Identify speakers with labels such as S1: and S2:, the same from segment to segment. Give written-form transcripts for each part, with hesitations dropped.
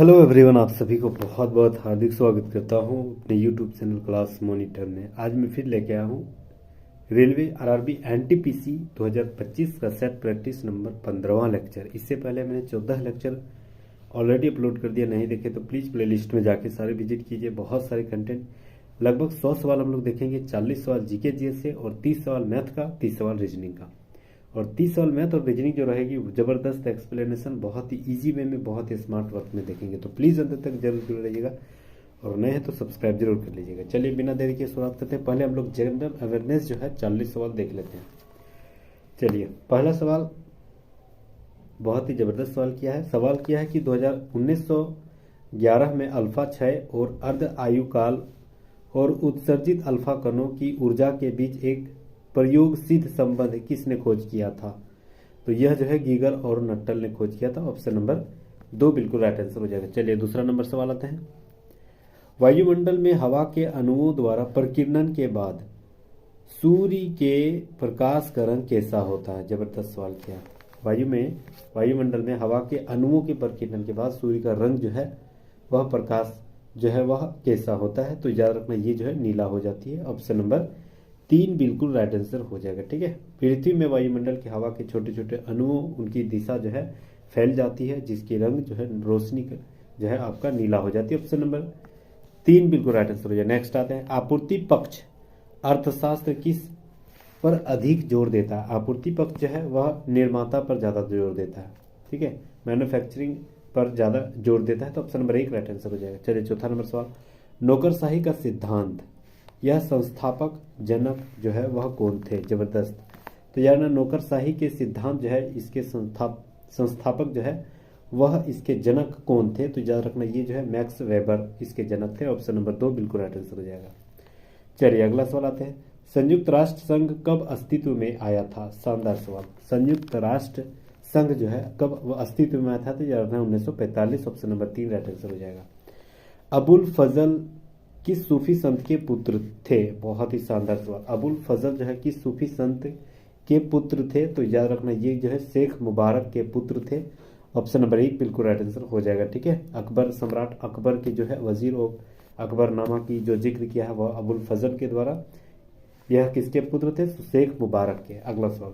S1: Hello everyone, आप सभी को बहुत बहुत हार्दिक स्वागत करता हूं अपने यूट्यूब चैनल क्लास मॉनिटर में। आज मैं फिर लेके आया हूं रेलवे आरआरबी एनटीपीसी 2025 का सेट प्रैक्टिस नंबर 15वां लेक्चर। इससे पहले मैंने 14 लेक्चर ऑलरेडी अपलोड कर दिया, नहीं देखे तो प्लीज़ प्लेलिस्ट में जाके सारे विजिट कीजिए। बहुत सारे कंटेंट, लगभग 100 सवाल हम लोग देखेंगे। 40 सवाल जीके जीएस से और 30 सवाल मैथ का, 30 सवाल रीजनिंग का। और 30 सवाल मैथ और रीजनिंग जो रहेगी ज़बरदस्त एक्सप्लेनेशन, बहुत ही इजी वे में, बहुत ही स्मार्ट वर्क में देखेंगे। तो प्लीज़ अंत तक जरूर जुड़े रहिएगा और नए हैं तो सब्सक्राइब जरूर कर लीजिएगा। चलिए बिना देरी के शुरुआत करते हैं। पहले हम लोग जनरल अवेयरनेस जो है 40 सवाल देख लेते हैं। चलिए, पहला सवाल बहुत ही ज़बरदस्त सवाल किया है कि 1911 में अल्फा क्षय और अर्ध आयुकाल और उत्सर्जित अल्फा कणों की ऊर्जा के बीच एक प्रयोग सिद्ध संबंध किसने खोज किया था? तो यह जो है गीगर और नट्टल ने खोज किया था। ऑप्शन नंबर 2 बिल्कुल राइट आंसर हो जाएगा। चलिए दूसरा नंबर सवाल आते हैं। वायुमंडल में हवा के अणुओं द्वारा प्रकीर्णन के बाद सूर्य के प्रकाश का रंग कैसा होता है? जबरदस्त सवाल किया। वायुमंडल में हवा के अणुओं के प्रकीर्णन के बाद सूर्य का रंग जो है वह प्रकाश जो है वह कैसा होता है? तो याद रखना ये जो है नीला हो जाती है। ऑप्शन नंबर 3 बिल्कुल राइट आंसर हो जाएगा। ठीक है, पृथ्वी में वायुमंडल के हवा के छोटे छोटे अणुओं, उनकी दिशा जो है फैल जाती है, जिसकी रंग जो है रोशनी जो है आपका नीला हो जाती है। ऑप्शन नंबर 3 बिल्कुल राइट आंसर हो जाएगा। नेक्स्ट आते हैं, आपूर्ति पक्ष अर्थशास्त्र किस पर अधिक जोर देता है? आपूर्ति पक्ष जो है वह निर्माता पर ज्यादा जोर देता है। ठीक है, मैन्युफैक्चरिंग पर ज्यादा जोर देता है। तो ऑप्शन नंबर 1 राइट आंसर हो जाएगा। चलिए चौथा नंबर सवाल, नौकरशाही का सिद्धांत, यह संस्थापक जनक जो है वह कौन थे? जबरदस्त। तो यार ना, नौकरशाही के सिद्धांत जो है इसके संस्थापक जो है वह इसके जनक कौन थे? तो याद रखना ये जो है मैक्स वेबर इसके जनक थे। ऑप्शन नंबर 2 बिल्कुल राइट आंसर हो जाएगा। चलिए अगला सवाल आते हैं, संयुक्त राष्ट्र संघ कब अस्तित्व में आया था? शानदार सवाल। संयुक्त राष्ट्र संघ जो है कब वह अस्तित्व में आया था? तो याद रखना 1945। ऑप्शन नंबर 3 राइट आंसर हो जाएगा। अबुल फजल किस सूफी संत के पुत्र थे? बहुत ही शानदार सवाल। अबुल फजल जो है किस सूफी संत के पुत्र थे? तो याद रखना ये जो है शेख मुबारक के पुत्र थे। ऑप्शन नंबर 1 बिल्कुल राइट आंसर हो जाएगा। ठीक है, अकबर, सम्राट अकबर के जो है वजीर और अकबरनामा की जो जिक्र किया है वह अबुल फजल के द्वारा। यह किसके पुत्र थे? शेख मुबारक के। अगला सवाल,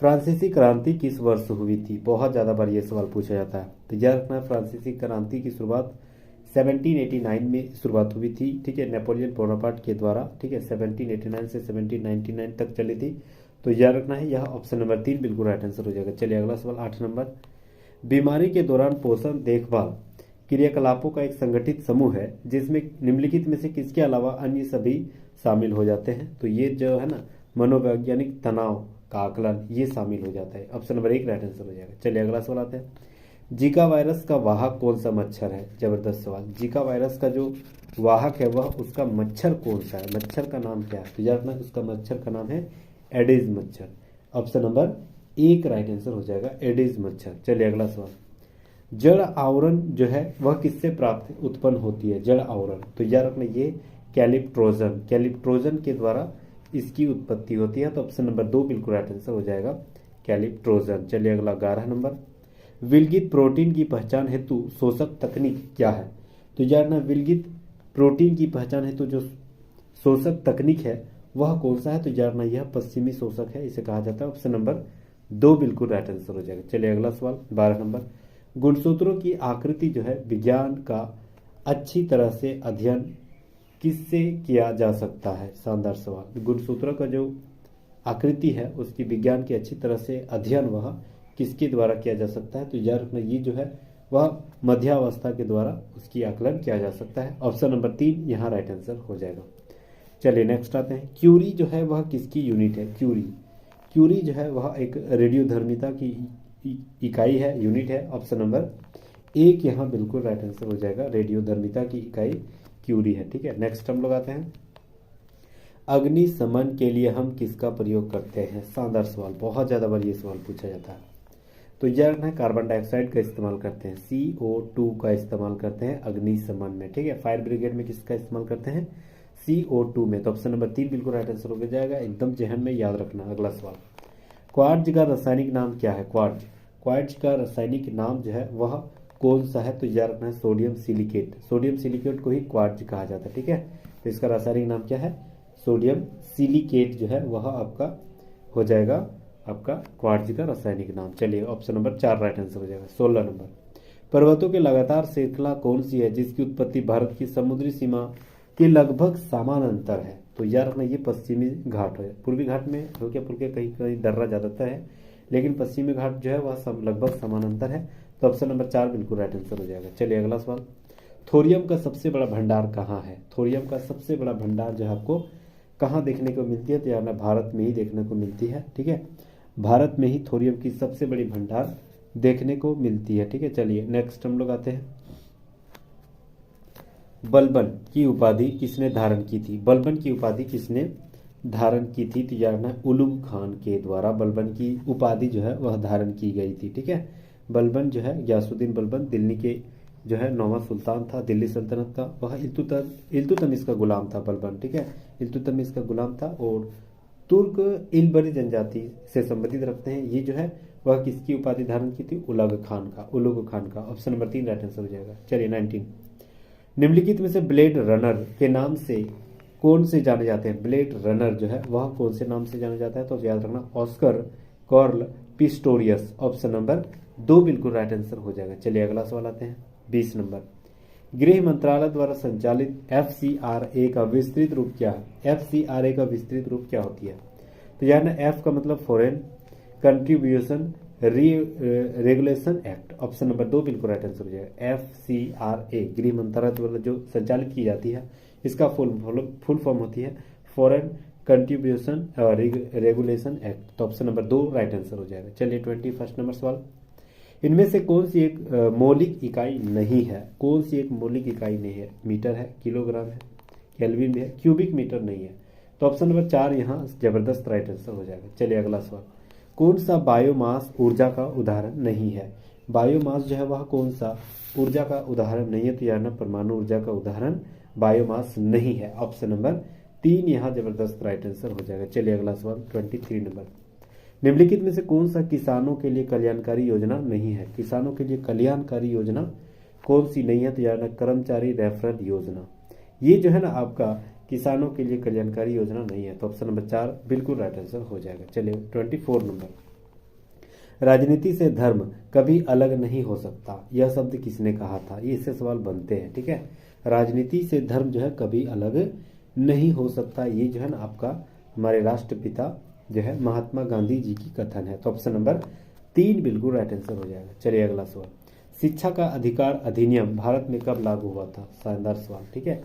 S1: फ्रांसीसी क्रांति किस वर्ष हुई थी? बहुत ज्यादा बार ये सवाल पूछा जाता है। तो याद रखना फ्रांसीसी क्रांति की शुरुआत 1789 में शुरुआत हुई थी। ठीक है, नेपोलियन बोनापार्ट के द्वारा। ठीक है, 1789 से 1799 तक चली थी। तो याद रखना है यह ऑप्शन नंबर 3 बिल्कुल राइट आंसर हो जाएगा। चलिए अगला सवाल 8 नंबर, बीमारी के दौरान पोषण देखभाल क्रियाकलापों का एक संगठित समूह है जिसमें निम्नलिखित में से किसके अलावा अन्य सभी शामिल हो जाते हैं? तो ये जो है ना मनोवैज्ञानिक तनाव का आकलन ये शामिल हो जाता है। ऑप्शन नंबर 1 राइट आंसर हो जाएगा। चलिए अगला सवाल आते हैं, जीका वायरस का वाहक कौन सा मच्छर है? जबरदस्त सवाल। जीका वायरस का जो वाहक है वह उसका मच्छर कौन सा है? मच्छर का नाम क्या है? तो याद रखना उसका मच्छर का नाम है एडिस मच्छर। ऑप्शन नंबर 1 राइट आंसर हो जाएगा, एडिस मच्छर। चलिए अगला सवाल, जड़ आवरण जो है वह किससे प्राप्त उत्पन्न होती है? जड़ आवरण, तो याद रखना ये कैलिप्ट्रोजन के द्वारा इसकी उत्पत्ति होती है। तो ऑप्शन नंबर 2 बिल्कुल राइट आंसर हो जाएगा, कैलिप्ट्रोजन। चलिए अगला 11 नंबर, विलगित प्रोटीन की पहचान हेतु शोषक तकनीक क्या है? तो यार ना, विलगित प्रोटीन की पहचान हेतु जो शोषक तकनीक है वह कौन सा है? तो यार ना, यह पश्चिमी शोषक है, इसे कहा जाता है। ऑप्शन नंबर 2 बिल्कुल राइट आंसर हो जाएगा। चलिए अगला सवाल 12 नंबर, गुणसूत्रों की आकृति जो है विज्ञान का अच्छी तरह से अध्ययन किससे किया जा सकता है? शानदार सवाल। गुणसूत्रों का जो आकृति है उसकी विज्ञान की अच्छी तरह से अध्ययन वह किसके द्वारा किया जा सकता है? तो याद रखना ये जो है वह मध्यावस्था के द्वारा उसकी आकलन किया जा सकता है। ऑप्शन नंबर 3 यहाँ राइट आंसर हो जाएगा। चलिए नेक्स्ट आते हैं, क्यूरी जो है वह किसकी यूनिट है? क्यूरी जो है वह एक रेडियोधर्मिता की इकाई है, यूनिट है। ऑप्शन नंबर 1 यहाँ बिल्कुल राइट आंसर हो जाएगा, रेडियोधर्मिता की इकाई क्यूरी है। ठीक है, नेक्स्ट हम लोग आते हैं, अग्निशमन के लिए हम किसका प्रयोग करते हैं? शानदार सवाल, बहुत ज्यादा बार ये सवाल पूछा जाता है। तो यह है कार्बन डाइऑक्साइड का इस्तेमाल करते हैं, CO2 का इस्तेमाल करते हैं अग्निशमन में। ठीक है, फायर ब्रिगेड में किसका इस्तेमाल करते हैं? CO2 में। तो ऑप्शन नंबर 3 बिल्कुल राइट आंसर हो जाएगा, एकदम जहन में याद रखना। अगला सवाल, क्वार्ट्ज का रासायनिक नाम क्या है? क्वार्ट्ज का रासायनिक नाम जो है वह कौन सा है, तो याद रखना है सोडियम सिलिकेट। सोडियम सिलिकेट को ही क्वार्ट्ज कहा जाता है, ठीक है। तो इसका रासायनिक नाम क्या है, सोडियम सिलिकेट जो है वह आपका हो जाएगा आपका क्वार्ट्ज का रासायनिक नाम। चलिए ऑप्शन नंबर 4 राइट आंसर हो जाएगा। 16 नंबर, पर्वतों की लगातार श्रृंखला कौन सी है जिसकी उत्पत्ति भारत की समुद्री सीमा के लगभग समानांतर है, तो याद रखना ये पश्चिमी घाट है। पूर्वी घाट में हल्के फुल्के कहीं कहीं दर्रा ज्यादातर है, लेकिन पश्चिमी घाट जो है वह लगभग समानांतर है। तो ऑप्शन नंबर 4 बिल्कुल राइट आंसर हो जाएगा। चलिए अगला सवाल, थोरियम का सबसे बड़ा भंडार कहाँ है। थोरियम का सबसे बड़ा भंडार जो है आपको कहाँ देखने को मिलती है, तो यार भारत में ही देखने को मिलती है, ठीक है। भारत में ही थोरियम की सबसे बड़ी भंडार देखने को मिलती है, ठीक है। चलिए नेक्स्ट हम लोग आते हैं, बलबन की उपाधि किसने धारण की थी। बलबन की उपाधि किसने धारण की थी, तो यार ना उलुग खान के द्वारा बलबन की उपाधि जो है वह धारण की गई थी, ठीक है। बलबन जो है गयासुद्दीन बलबन दिल्ली के जो है 9वां सुल्तान था दिल्ली सल्तनत का, वह इल्तुतमिश का गुलाम था बलबन, ठीक है। इल्तुतमिश का गुलाम था और तुर्क इलबरी जनजाति से संबंधित रखते हैं। ये जो है वह किसकी उपाधि धारण की थी, उलग खान का। ऑप्शन नंबर 3 राइट आंसर हो जाएगा। चलिए 19, निम्नलिखित में से ब्लेड रनर के नाम से कौन से जाने जाते हैं। ब्लेड रनर जो है वह कौन से नाम से जाना जाता है, तो याद रखना Oscar Carl Pistorius. Option number 2 बिल्कुल राइट आंसर हो जाएगा। चलिए अगला सवाल आते हैं, 20 नंबर, गृह मंत्रालय द्वारा संचालित FCRA का विस्तृत रूप क्या है। FCRA का विस्तृत रूप क्या होती है, तो यार ना F का मतलब foreign contribution regulation act. Option number 2 बिल्कुल राइट आंसर हो जाएगा। FCRA गृह मंत्रालय द्वारा जो संचालित की जाती है, इसका फुल फॉर्म होती है फॉरेन कंट्रीब्यूशन रेगुलेशन एक्ट। तो ऑप्शन नंबर 2 राइट आंसर हो जाएगा। चलिए 21 नंबर सवाल, इनमें से कौन सी एक मौलिक इकाई नहीं है। कौन सी एक मौलिक इकाई नहीं है, मीटर है, किलोग्राम है, केल्विन है, क्यूबिक मीटर नहीं है। तो ऑप्शन नंबर 4 यहाँ जबरदस्त राइट आंसर हो जाएगा। चलिए अगला सवाल, कौन सा बायोमास ऊर्जा का उदाहरण नहीं है। बायोमास जो है वह कौन सा ऊर्जा का उदाहरण नहीं है, तो यार ना परमाणु ऊर्जा का उदाहरण बायोमास नहीं है। ऑप्शन नंबर 3 यहाँ जबरदस्त राइट आंसर हो जाएगा। चलिए अगला सवाल 23 नंबर, निम्नलिखित में से कौन सा किसानों के लिए कल्याणकारी योजना नहीं है। किसानों के लिए कल्याणकारी योजना कौन सी नहीं है, तो यार ना कर्मचारी रेफरल योजना। ये जो है ना आपका किसानों के लिए कल्याणकारी योजना नहीं है। तो ऑप्शन नंबर 4 बिल्कुल राइट आंसर हो जाएगा। चलिए 24 नंबर, राजनीति से धर्म कभी अलग नहीं हो सकता, यह शब्द किसने कहा था। ये इससे सवाल बनते हैं, ठीक है। राजनीति से धर्म जो है कभी अलग नहीं हो सकता, ये जो है ना आपका हमारे राष्ट्रपिता जो है महात्मा गांधी जी की कथन है। तो ऑप्शन नंबर 3 बिल्कुल राइट आंसर हो जाएगा। चलिए अगला सवाल, शिक्षा का अधिकार अधिनियम भारत में कब लागू हुआ था। शानदार सवाल, ठीक है।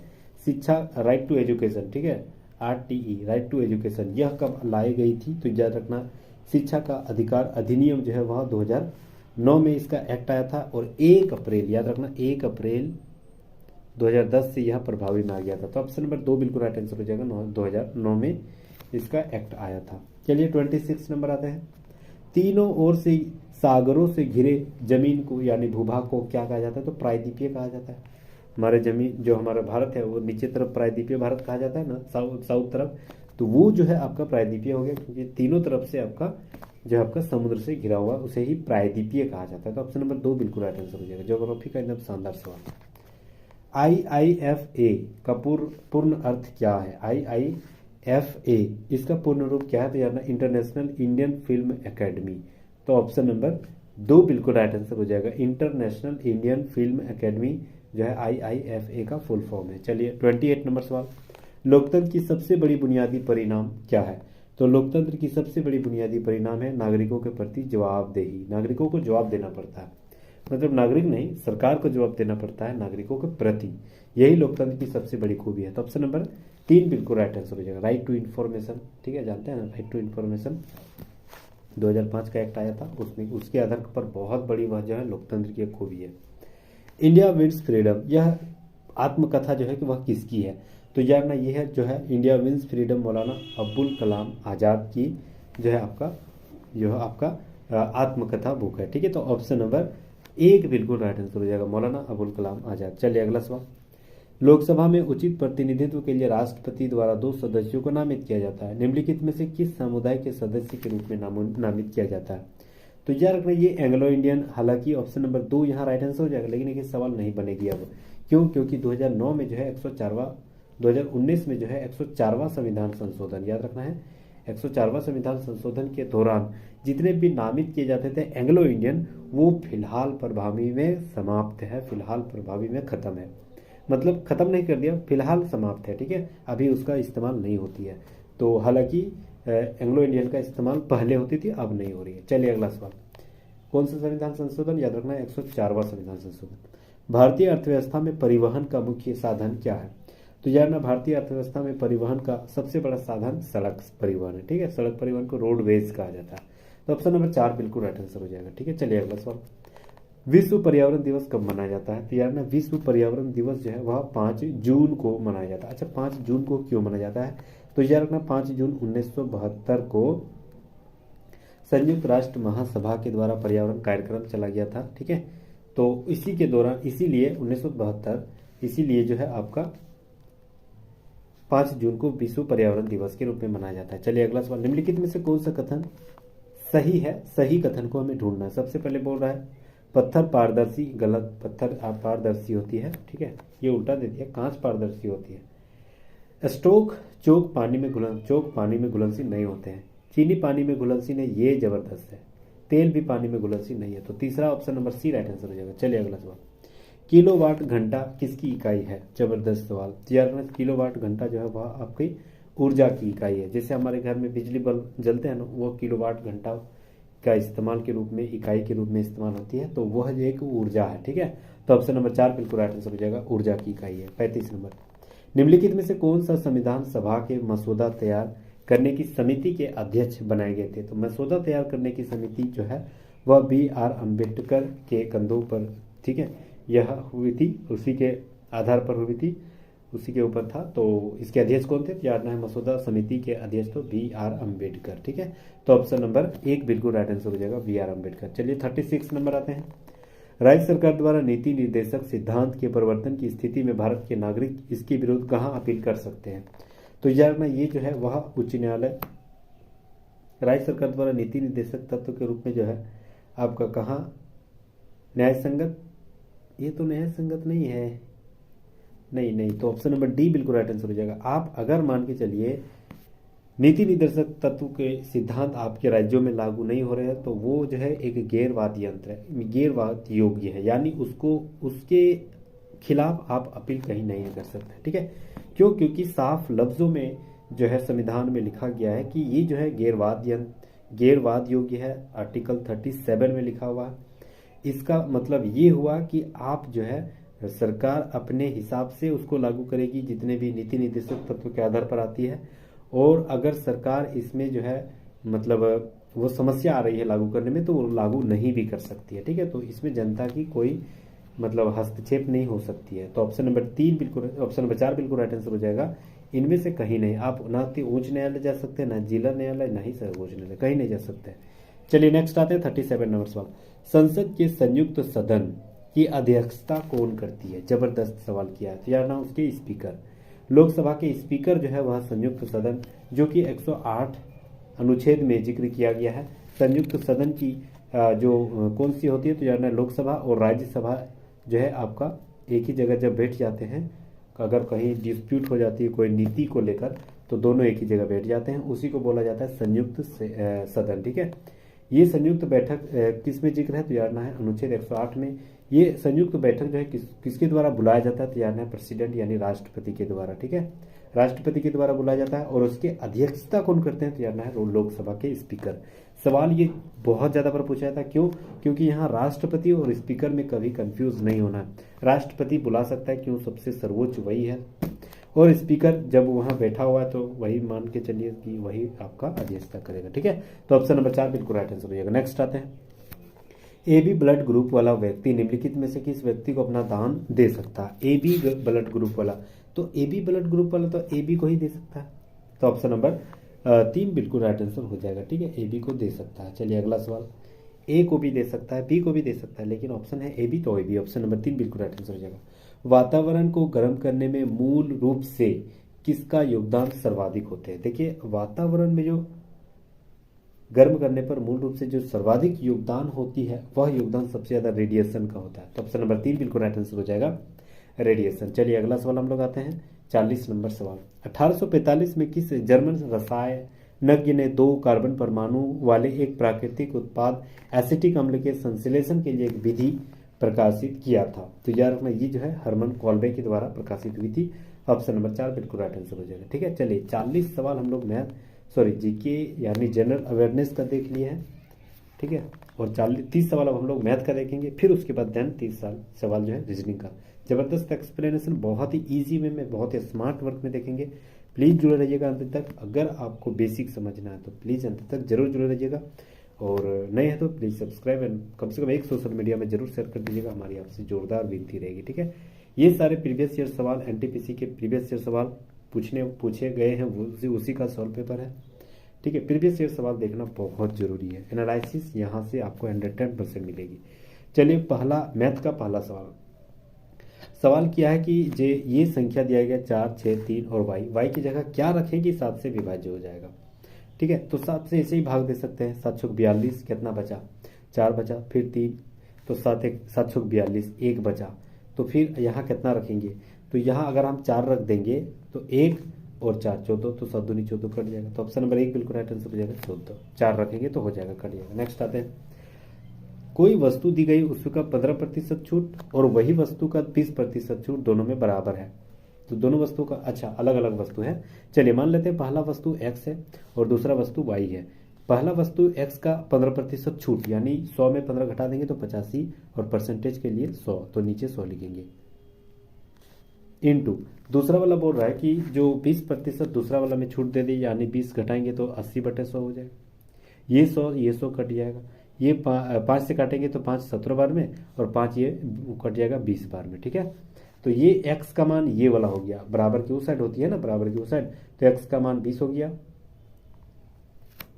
S1: शिक्षा राइट टू एजुकेशन, ठीक है, RTE राइट टू एजुकेशन, यह कब लाई गई थी, तो याद रखना शिक्षा का अधिकार अधिनियम जो है वह 2009 में इसका एक्ट आया था और 1 अप्रैल याद रखना 1 अप्रैल 2010 से यह प्रभावी में आ गया था। तो ऑप्शन नंबर 2 बिल्कुल राइट आंसर हो जाएगा। 2009 में इसका एक्ट आया था। चलिए 26 नंबर आते हैं, तीनों ओर से सागरों से घिरे जमीन को यानी भूभाग को क्या कहा जाता है, तो प्रायद्वीपीय कहा जाता है। हमारे जमीन जो हमारा भारत है वो नीचे तरफ प्रायद्वीपीय भारत कहा जाता है ना, साउथ तरफ, तो वो जो है आपका प्रायद्वीपीय हो गया, क्योंकि तीनों तरफ से आपका जो आपका समुद्र से घिरा हुआ उसे ही प्रायद्वीपीय कहा जाता है। तो ऑप्शन नंबर 2 बिल्कुल राइट आंसर हो जाएगा। ज्योग्राफी का एकदम शानदार सवाल। IIFA का पूर्ण अर्थ क्या है। IIFA इसका पूर्ण रूप क्या है, तो यार इंटरनेशनल इंडियन फिल्म एकेडमी। तो ऑप्शन नंबर 2 बिल्कुल राइट आंसर हो जाएगा। इंटरनेशनल इंडियन फिल्म एकेडमी जो है IIFA का फुल फॉर्म है। चलिए 28 नंबर सवाल, लोकतंत्र की सबसे बड़ी बुनियादी परिणाम क्या है। तो लोकतंत्र की सबसे बड़ी बुनियादी परिणाम है नागरिकों के प्रति जवाबदेही। नागरिकों को जवाब देना पड़ता है, मतलब नागरिक नहीं, सरकार को जवाब देना पड़ता है नागरिकों के प्रति, यही लोकतंत्र की सबसे बड़ी खूबी है। तो ऑप्शन नंबर 3 बिल्कुल राइट आंसर हो जाएगा। राइट टू इन्फॉर्मेशन, ठीक है, जानते हैं ना, राइट टू इन्फॉर्मेशन 2005 का एक्ट आया था, उसमें उसके आधार पर बहुत बड़ी वह जो है लोकतंत्र की खूबी है। इंडिया विंस फ्रीडम, यह आत्मकथा जो है कि वह किसकी है, तो यार ना यह है जो है इंडिया विंस फ्रीडम मौलाना अब्दुल कलाम आज़ाद की जो है आपका आत्मकथा बुक है, ठीक है। तो ऑप्शन नंबर 1 बिल्कुल राइट आंसर हो जाएगा, मौलाना अबुल कलाम आज़ाद। चलिए अगला सवाल, लोकसभा में उचित प्रतिनिधित्व के लिए राष्ट्रपति द्वारा 2 सदस्यों को नामित किया जाता है। निम्नलिखित में से किस समुदाय के सदस्य के रूप में नामित किया जाता है, तो याद रखना ये एंग्लो इंडियन, हालांकि ऑप्शन नंबर 2 यहाँ राइट आंसर हो जाएगा, लेकिन एक सवाल नहीं बनेगी अब। क्यों? क्योंकि 2009 में जो है 104वां, 2019 में जो है 104वां संविधान संशोधन, याद रखना है 104वां संविधान संशोधन के दौरान जितने भी नामित किए जाते थे एंग्लो इंडियन, वो फिलहाल प्रभावी में समाप्त है, फिलहाल प्रभावी में खत्म है, मतलब खत्म नहीं कर दिया, फिलहाल समाप्त है, ठीक है, अभी उसका इस्तेमाल नहीं होती है। तो हालांकि एंग्लो इंडियन का इस्तेमाल पहले होती थी, अब नहीं हो रही है। चलिए अगला सवाल, कौन सा संविधान संशोधन? याद रखना है 104वां संविधान संशोधन। भारतीय अर्थव्यवस्था में परिवहन का मुख्य साधन क्या है? तो जानना, भारतीय अर्थव्यवस्था में परिवहन का सबसे बड़ा साधन सड़क परिवहन है, ठीक है, सड़क परिवहन को रोडवेज कहा जाता है। तो ऑप्शन नंबर 4 बिल्कुल राइट आंसर हो जाएगा, ठीक है। चलिए अगला सवाल, विश्व पर्यावरण दिवस कब मनाया जाता है? तो यार ना, विश्व पर्यावरण दिवस जो है वह 5 जून को मनाया जाता है। अच्छा, 5 जून को क्यों मनाया जाता है? तो यार रखना, 5 जून 1972 को संयुक्त राष्ट्र महासभा के द्वारा पर्यावरण कार्यक्रम चला गया था, ठीक है। तो इसी के दौरान, इसीलिए 1972, इसीलिए जो है आपका 5 जून को विश्व पर्यावरण दिवस के रूप में मनाया जाता है। चलिए अगला सवाल, निम्नलिखित में से कौन सा कथन सही है? सही कथन को हमें ढूंढना है। सबसे पहले बोल रहा है पत्थर पारदर्शी, गलत, पत्थर पारदर्शी होती है, ठीक है, ये उल्टा दे दिया, कांच पारदर्शी होती है। चोक पानी में घुलनशील नहीं होते हैं। चीनी पानी में घुलनशील है, ये जबरदस्त है। तेल भी पानी में घुलनशील नहीं है। तो तीसरा option number C right answer हो जाएगा। चलिए अगला सवाल, किलोवाट घंटा किसकी इकाई है? जबरदस्त सवाल। किलोवाट घंटा जो है वह आपकी ऊर्जा की इकाई है। जैसे हमारे घर में बिजली बल्ब जलते हैं ना, वो किलोवाट घंटा का इस्तेमाल के रूप में, इकाई के रूप में इस्तेमाल होती है, तो वह एक ऊर्जा है, ठीक है। तो ऑप्शन नंबर 4 बिल्कुल राइट आंसर हो जाएगा, ऊर्जा की इकाई है। 35 नंबर, निम्नलिखित में से कौन सा संविधान सभा के मसौदा तैयार करने की समिति के अध्यक्ष बनाए गए थे? तो मसौदा तैयार करने की समिति जो है वह B.R. अम्बेडकर के कंधों पर, ठीक है, यह हुई थी, उसी के आधार पर हुई थी, उसी के ऊपर था। तो इसके अध्यक्ष कौन थे? याद है, मसौदा समिति के अध्यक्ष तो B.R. अम्बेडकर, ठीक है। तो ऑप्शन नंबर 1 बिल्कुल राइट आंसर हो जाएगा, B.R. अम्बेडकर। चलिए 36 नंबर आते हैं, राज्य सरकार द्वारा नीति निर्देशक सिद्धांत के परिवर्तन की स्थिति में भारत के नागरिक इसके विरुद्ध कहाँ अपील कर सकते हैं? तो यार ना, ये जो है वह उच्च न्यायालय, राज्य सरकार द्वारा नीति निर्देशक तत्व के रूप में जो है आपका कहाँ न्याय संगत, ये तो न्याय संगत नहीं है, नहीं, तो ऑप्शन नंबर डी बिल्कुल राइट आंसर हो जाएगा। आप अगर मान के चलिए नीति निर्देशक तत्व के सिद्धांत आपके राज्यों में लागू नहीं हो रहे हैं, तो वो जो है एक गैरवाद यंत्र है, गैरवाद योग्य है, यानी उसको, उसके खिलाफ आप अपील कहीं नहीं कर सकते, ठीक है। क्यों? क्योंकि साफ लफ्जों में जो है संविधान में लिखा गया है कि ये जो है गैरवाद योग्य है, आर्टिकल 37 में लिखा हुआ है। इसका मतलब ये हुआ कि आप जो है सरकार अपने हिसाब से उसको लागू करेगी, जितने भी नीति निर्देशक तत्व के आधार पर आती है, और अगर सरकार इसमें जो है मतलब वो समस्या आ रही है लागू करने में, तो वो लागू नहीं भी कर सकती है, ठीक है। तो इसमें जनता की कोई मतलब हस्तक्षेप नहीं हो सकती है। तो ऑप्शन नंबर 3 बिल्कुल, ऑप्शन नंबर 4 बिल्कुल राइट आंसर हो जाएगा। इनमें से कहीं नहीं, आप ना तो उच्च न्यायालय जा सकते हैं, ना जिला न्यायालय, ना ही सर्वोच्च न्यायालय, कहीं नहीं जा सकते। चलिए नेक्स्ट आते हैं 37 नंबर सवाल, संसद के संयुक्त सदन की अध्यक्षता कौन करती है? जबरदस्त सवाल किया है। तो यार ना, उसके स्पीकर, लोकसभा के स्पीकर जो है वह संयुक्त सदन, जो कि 108 अनुच्छेद में जिक्र किया गया है। संयुक्त सदन की जो कौन सी होती है? तो यार ना, लोकसभा और राज्यसभा जो है आपका एक ही जगह जब बैठ जाते हैं, अगर कहीं डिस्प्यूट हो जाती है कोई नीति को लेकर, तो दोनों एक ही जगह बैठ जाते हैं, उसी को बोला जाता है संयुक्त सदन, ठीक है। ये संयुक्त बैठक किस में जिक्र है? तो यार ना है अनुच्छेद 108 में। ये संयुक्त बैठक जो है किसके द्वारा बुलाया जाता है? तो यार ना प्रेसिडेंट यानी राष्ट्रपति के द्वारा, ठीक है, राष्ट्रपति के द्वारा बुलाया जाता है। और उसके अध्यक्षता कौन करते हैं? तो यार ना है लोकसभा के स्पीकर। सवाल ये बहुत ज्यादा बार पूछा जाता है, क्यों? क्योंकि यहाँ राष्ट्रपति और स्पीकर में कभी कंफ्यूज नहीं होना है। राष्ट्रपति बुला सकता है, क्यों? सबसे सर्वोच्च वही है, और स्पीकर जब वहां बैठा हुआ है तो वही मान के चलिए कि वही आपका अध्यक्षता करेगा, ठीक है। तो ऑप्शन नंबर 4 बिल्कुल राइट आंसर हो जाएगा। नेक्स्ट आते हैं, AB ब्लड ग्रुप वाला व्यक्ति निम्नलिखित में से किस व्यक्ति को अपना दान दे सकता है? AB ब्लड ग्रुप वाला, तो AB ब्लड ग्रुप वाला तो AB को ही दे सकता है। तो ऑप्शन नंबर 3 बिल्कुल राइट आंसर हो जाएगा, ठीक है, AB को दे सकता है। चलिए अगला सवाल, A को भी दे सकता है, B को भी दे सकता है, लेकिन ऑप्शन है AB, तो AB ऑप्शन नंबर 3 बिल्कुल राइट आंसर हो जाएगा। वातावरण को गर्म करने में मूल रूप से किसका योगदान सर्वाधिक होते हैं? देखिए, वातावरण में जो गर्म करने पर मूल रूप से जो सर्वाधिक योगदान होती है वह योगदान सबसे ज़्यादा रेडिएशन का होता है। तो ऑप्शन नंबर 3 बिल्कुल राइट आंसर हो जाएगा, रेडिएशन। चलिए अगला सवाल हम लोग आते हैं 40 नंबर सवाल। 1845 में किस जर्मन रसायनज्ञ ने 2 कार्बन परमाणु वाले एक प्राकृतिक उत्पाद एसिटिक अम्ल के संश्लेषण के लिए एक विधि प्रकाशित किया था? तो याद रखना ये जो है हरमन कॉल्बे के द्वारा प्रकाशित हुई थी। ऑप्शन नंबर 4 बिल्कुल राइट आंसर हो जाएगा। ठीक है, चलिए 40 सवाल हम लोग जीके यानी जनरल अवेयरनेस का देख लिए हैं। ठीक है, और 30 सवाल अब हम लोग मैथ का देखेंगे, फिर उसके बाद देन 30 सवाल जो है रीजनिंग का। जबरदस्त एक्सप्लेनेशन, बहुत ही ईजी वे में, बहुत ही स्मार्ट वर्क में देखेंगे। प्लीज़ जुड़े रहिएगा अंत तक। अगर आपको बेसिक समझना है तो प्लीज़ अंत तक जरूर जुड़े रहिएगा, और नए हैं तो प्लीज़ सब्सक्राइब एंड कम से कम एक सोशल मीडिया में जरूर शेयर कर दीजिएगा। हमारी आपसे जोरदार विनती रहेगी। ठीक है, ये सारे प्रीवियस ईयर सवाल, एनटीपीसी के प्रीवियस ईयर सवाल पूछे गए हैं, उसी का सॉल्व पेपर है। ठीक है, प्रीवियस ईयर सवाल देखना बहुत जरूरी है। एनालिसिस यहाँ से आपको 110% मिलेगी। चलिए पहला मैथ का पहला सवाल किया है कि ये संख्या दिया गया 4, 6, 3 और y की जगह क्या रखेंगे 7 से विभाज्य हो जाएगा। ठीक है, तो 7 से ऐसे ही भाग दे सकते हैं। 7 छक 42, कितना बचा? 4 बचा, फिर 3, तो 7 छक 42, 1 बचा। तो फिर यहाँ कितना रखेंगे? तो यहाँ अगर हम 4 रख देंगे तो 1 और 4 14, तो 7 दूनी 14 कट जाएगा। तो ऑप्शन नंबर 1 बिल्कुल राइट आंसर हो जाएगा 14। 4 रखेंगे तो हो जाएगा, कट जाएगा। नेक्स्ट आते हैं, कोई वस्तु दी गई उसका 15% छूट और वही वस्तु का 30% छूट दोनों में बराबर है। तो दोनों वस्तु का, अच्छा अलग अलग वस्तु है। चलिए मान लेते हैं पहला वस्तु x है और दूसरा वस्तु y है। पहला वस्तु x का 15% छूट, यानी 100 में 15 घटा देंगे तो 85, और परसेंटेज के लिए 100, तो नीचे 100 लिखेंगे। इनटू दूसरा वाला बोल रहा है कि जो 20% दूसरा वाला में छूट दे दी, यानी 20 घटाएंगे तो 80/100 हो जाएगा। ये 100 कट जाएगा। ये 5 से काटेंगे तो 5 17 बार में, और 5 ये कट जाएगा 20 बार में। ठीक है, तो ये x का मान ये वाला हो गया, बराबर की उस साइड होती है ना, बराबर की उस साइड, तो x का मान 20 हो गया।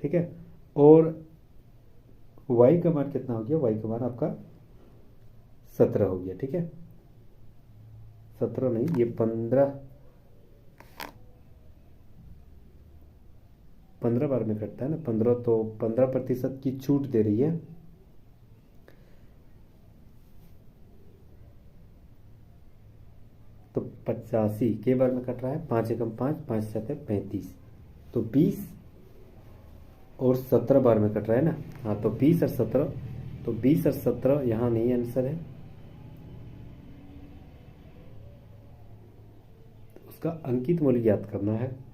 S1: ठीक है, और y का मान कितना हो गया? y का मान आपका 17 हो गया। ठीक है, 17 नहीं, ये 15 बार में कटता है ना, 15, तो 15% की छूट दे रही है। तो 85 के बार में कट रहा है। 5 एकम 5, 5 7 35, तो 20 और 17 बार में कट रहा है ना। हाँ, तो 20 और 17, तो 20 और 17 यहाँ नहीं आंसर है, उसका अंकित मूल्य ज्ञात करना है।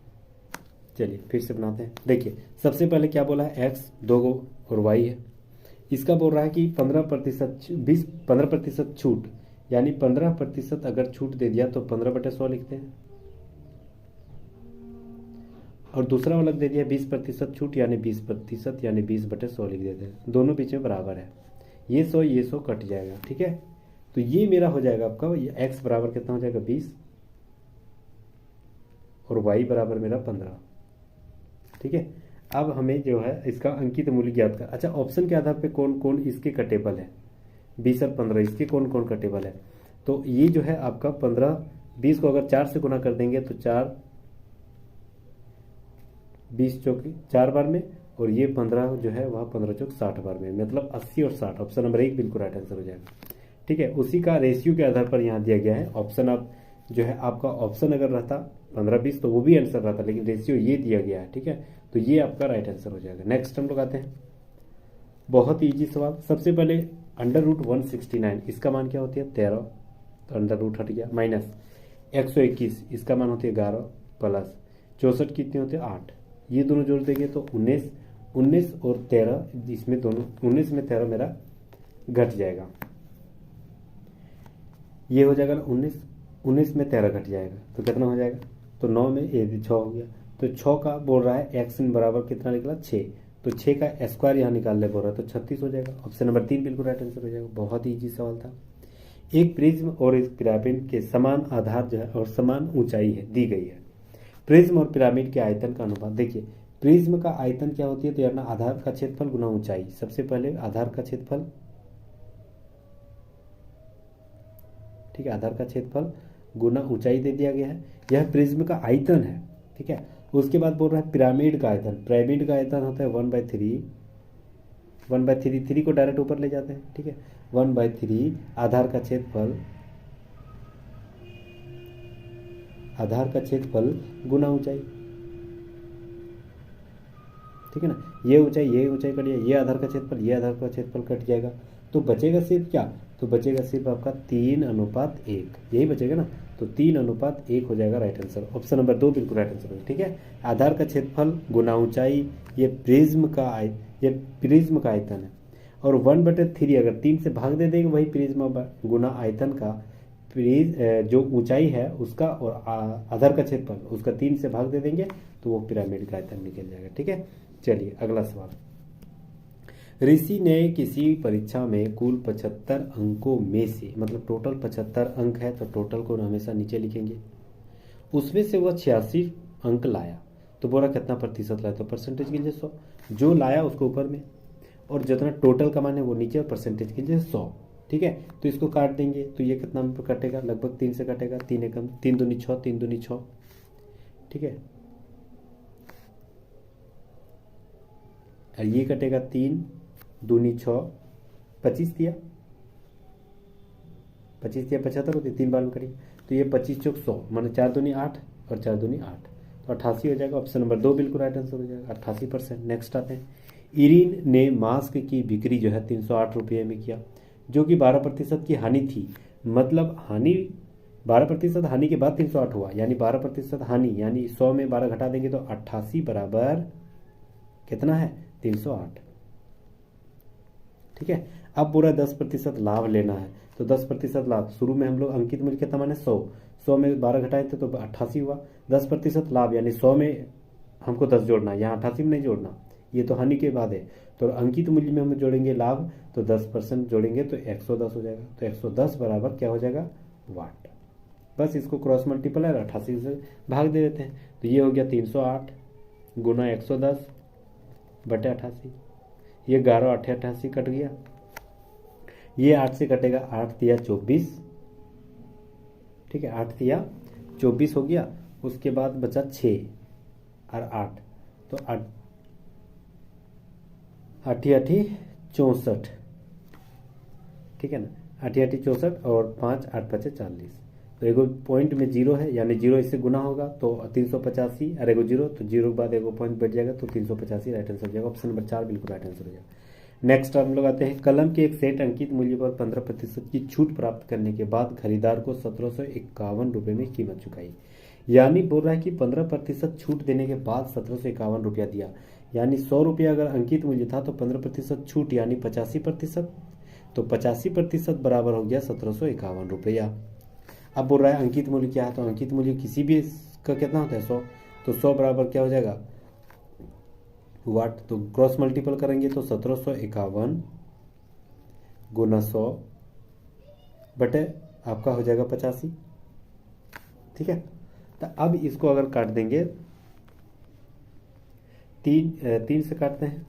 S1: चलिए फिर से बनाते हैं। देखिए सबसे पहले क्या बोला है, x 2 और y है। इसका बोल रहा है कि 15% छूट, यानी 15% अगर छूट दे दिया तो 15/100 लिखते हैं, और दूसरा वाला दे दिया 20% छूट, यानी 20%, यानी 20/100 लिख देते हैं। दोनों बीच में बराबर है, ये 100 कट जाएगा। ठीक है, तो ये मेरा हो जाएगा आपका x बराबर कितना हो जाएगा 20, और y बराबर मेरा 15। ठीक है, अब हमें जो है इसका अंकित मूल्य ज्ञात कर। अच्छा, ऑप्शन के आधार पे कौन कौन इसके कटेबल है? 20 और 15 इसके कौन कौन कटेबल है? तो ये जो है आपका 15, 20 को अगर 4 से गुना कर देंगे तो 4 20 चौक 4 बार में, और ये 15 जो है वह 15 चौक 60 बार में, मतलब 80 और 60। ऑप्शन नंबर 1 बिल्कुल राइट आंसर हो जाएगा। ठीक है, उसी का रेशियो के आधार पर यहाँ दिया गया है ऑप्शन। आप जो है आपका ऑप्शन अगर रहता 15-20 तो वो भी आंसर रहता, लेकिन रेशियो ये दिया गया है। ठीक है, तो ये आपका राइट आंसर हो जाएगा। नेक्स्ट हम लोग आते हैं, बहुत ही ईजी सवाल। सबसे पहले √169, इसका मान क्या होती है? 13, तो अंडर रूट हट गया। माइनस 121, इसका मान होती है 11, प्लस 64 कितने होते हैं? 8। ये दोनों जोड़ देंगे तो 19 और 13, इसमें दोनों 19 में 13 मेरा घट जाएगा। ये हो जाएगा 19 में 13 घट जाएगा तो कितना हो जाएगा? तो 9 में 6 हो गया। तो 6 का बोल रहा है x बराबर कितना निकला? 6। तो 6 का स्क्वायर यहाँ निकालने बोल रहा है तो 36 हो जाएगा। ऑप्शन नंबर 3 बिल्कुल राइट आंसर हो जाएगा। बहुत ही ईजी सवाल था। एक प्रिज्म और एक पिरामिड के समान आधार जो है और समान ऊंचाई है दी गई है। प्रिज्म और पिरामिड के आयतन का अनुपात देखिए। प्रिज्म का आयतन क्या होती है? तो यार ना आधार का क्षेत्रफल गुना ऊंचाई। सबसे पहले आधार का क्षेत्रफल, ठीक है, आधार का क्षेत्रफल गुना ऊंचाई दे दिया गया है। यह प्रिज्म का आयतन है, ठीक है। उसके बाद बोल रहा है पिरामिड का आयतन। पिरामिड का आयतन होता है 1/3, 1/3, 3 को डायरेक्ट ऊपर ले जाते हैं, ठीक है। 1/3 आधार का क्षेत्रफल, आधार का क्षेत्रफल गुना ऊंचाई, ठीक है ना। ये ऊंचाई कट जाए, ये आधार का क्षेत्रफल, ये आधार का क्षेत्रफल कट जाएगा, तो बचेगा सिर्फ क्या, तो बचेगा सिर्फ आपका 3:1, यही बचेगा ना। तो 3:1 हो जाएगा राइट आंसर। ऑप्शन नंबर 2 बिल्कुल राइट आंसर होगा, ठीक है। आधार का क्षेत्रफल गुना ऊंचाई, ये प्रिज्म का आयतन है। और 1/3 अगर 3 से भाग दे देंगे वही प्रिज्म गुना आयतन का जो ऊंचाई है उसका और आधार का क्षेत्रफल उसका 3 से भाग दे देंगे तो वो पिरामिड का आयतन निकल जाएगा, ठीक है। चलिए अगला सवाल। ऋषि ने किसी परीक्षा में कुल 75 अंकों में से, मतलब टोटल 75 अंक है तो टोटल को हमेशा नीचे लिखेंगे, उसमें से वह 86 अंक लाया, तो बोला कितना प्रतिशत लाया, तो परसेंटेज कीजिए 100, जो लाया उसको ऊपर में और जितना टोटल का मान है वो नीचे, और परसेंटेज कीजिए 100, ठीक है। तो इसको काट देंगे तो ये कितना कटेगा, लगभग 3 से कटेगा, 3 एकम 3 दूनी 6, 3 दूनी 6, ठीक है। और ये कटेगा 3 दूनी 6, 25 दिया, 75 होती, 3 बार में करिए, तो ये 25 चौक 100, माने 4 दूनी 8 और 4 दूनी 8, तो 88 हो जाएगा। ऑप्शन नंबर 2 बिल्कुल राइट आंसर हो जाएगा, 88%। नेक्स्ट आते हैं। इरीन ने मास्क की बिक्री जो है 308 रुपये में किया, जो कि 12% की हानि थी, मतलब हानि 12% हानि के बाद 308 हुआ, यानी 12% हानि, यानी 100 में 12 घटा देंगे तो 88 बराबर कितना है, 308, ठीक है। अब पूरा 10% लाभ लेना है, तो 10% लाभ शुरू में हम लोग अंकित मूल्य कितना माने 100, 100 में 12 घटाए थे तो 88 हुआ। 10% लाभ यानी 100 में हमको 10 जोड़ना है, यहाँ 88 में नहीं जोड़ना, ये तो हानि के बाद है। तो अंकित मूल्य में हम जोड़ेंगे लाभ, तो 10% जोड़ेंगे तो 110 हो जाएगा, तो 110 बराबर क्या हो जाएगा, वाट। बस इसको क्रॉस मल्टीप्लाई 88 से भाग दे देते हैं, तो ये हो गया 308 गुना 110 बटे 88, ये 11 8 88 कट गया, ये 8 से कटेगा, 8 तिया 24, ठीक है, 8 तिया 24 हो गया। उसके बाद बचा 6 और 8, तो 8 8 64, ठीक है ना, 8 64 और 5 8 5 40, तो एगो पॉइंट में 0 है, यानी 0 इससे गुना होगा तो 385, और एगो 0 तो 0 के बाद एगो पॉइंट बैठ जाएगा तो 385 राइट आंसर हो जाएगा। ऑप्शन नंबर 4 बिल्कुल राइट आंसर हो जाएगा। नेक्स्ट हम लोग आते हैं। कलम के एक सेट अंकित मूल्य पर 15% की छूट प्राप्त करने के बाद खरीदार को 1751 रुपये में कीमत चुकाई, यानी बोल रहा है कि 15% छूट देने के बाद 1751 रुपया दिया, यानी 100 रुपया अगर अंकित मूल्य था तो 15% छूट यानी 85%, तो 85% बराबर हो गया 1751 रुपया। अब बोल रहा है अंकित मूल्य क्या है, तो अंकित मूल्य किसी भी का कितना होता है 100, तो 100 बराबर क्या हो जाएगा वाट, तो क्रॉस मल्टीपल करेंगे तो 1751 गुना 100 बटे आपका हो जाएगा 85, ठीक है। तो अब इसको अगर काट देंगे, 3 से काटते हैं,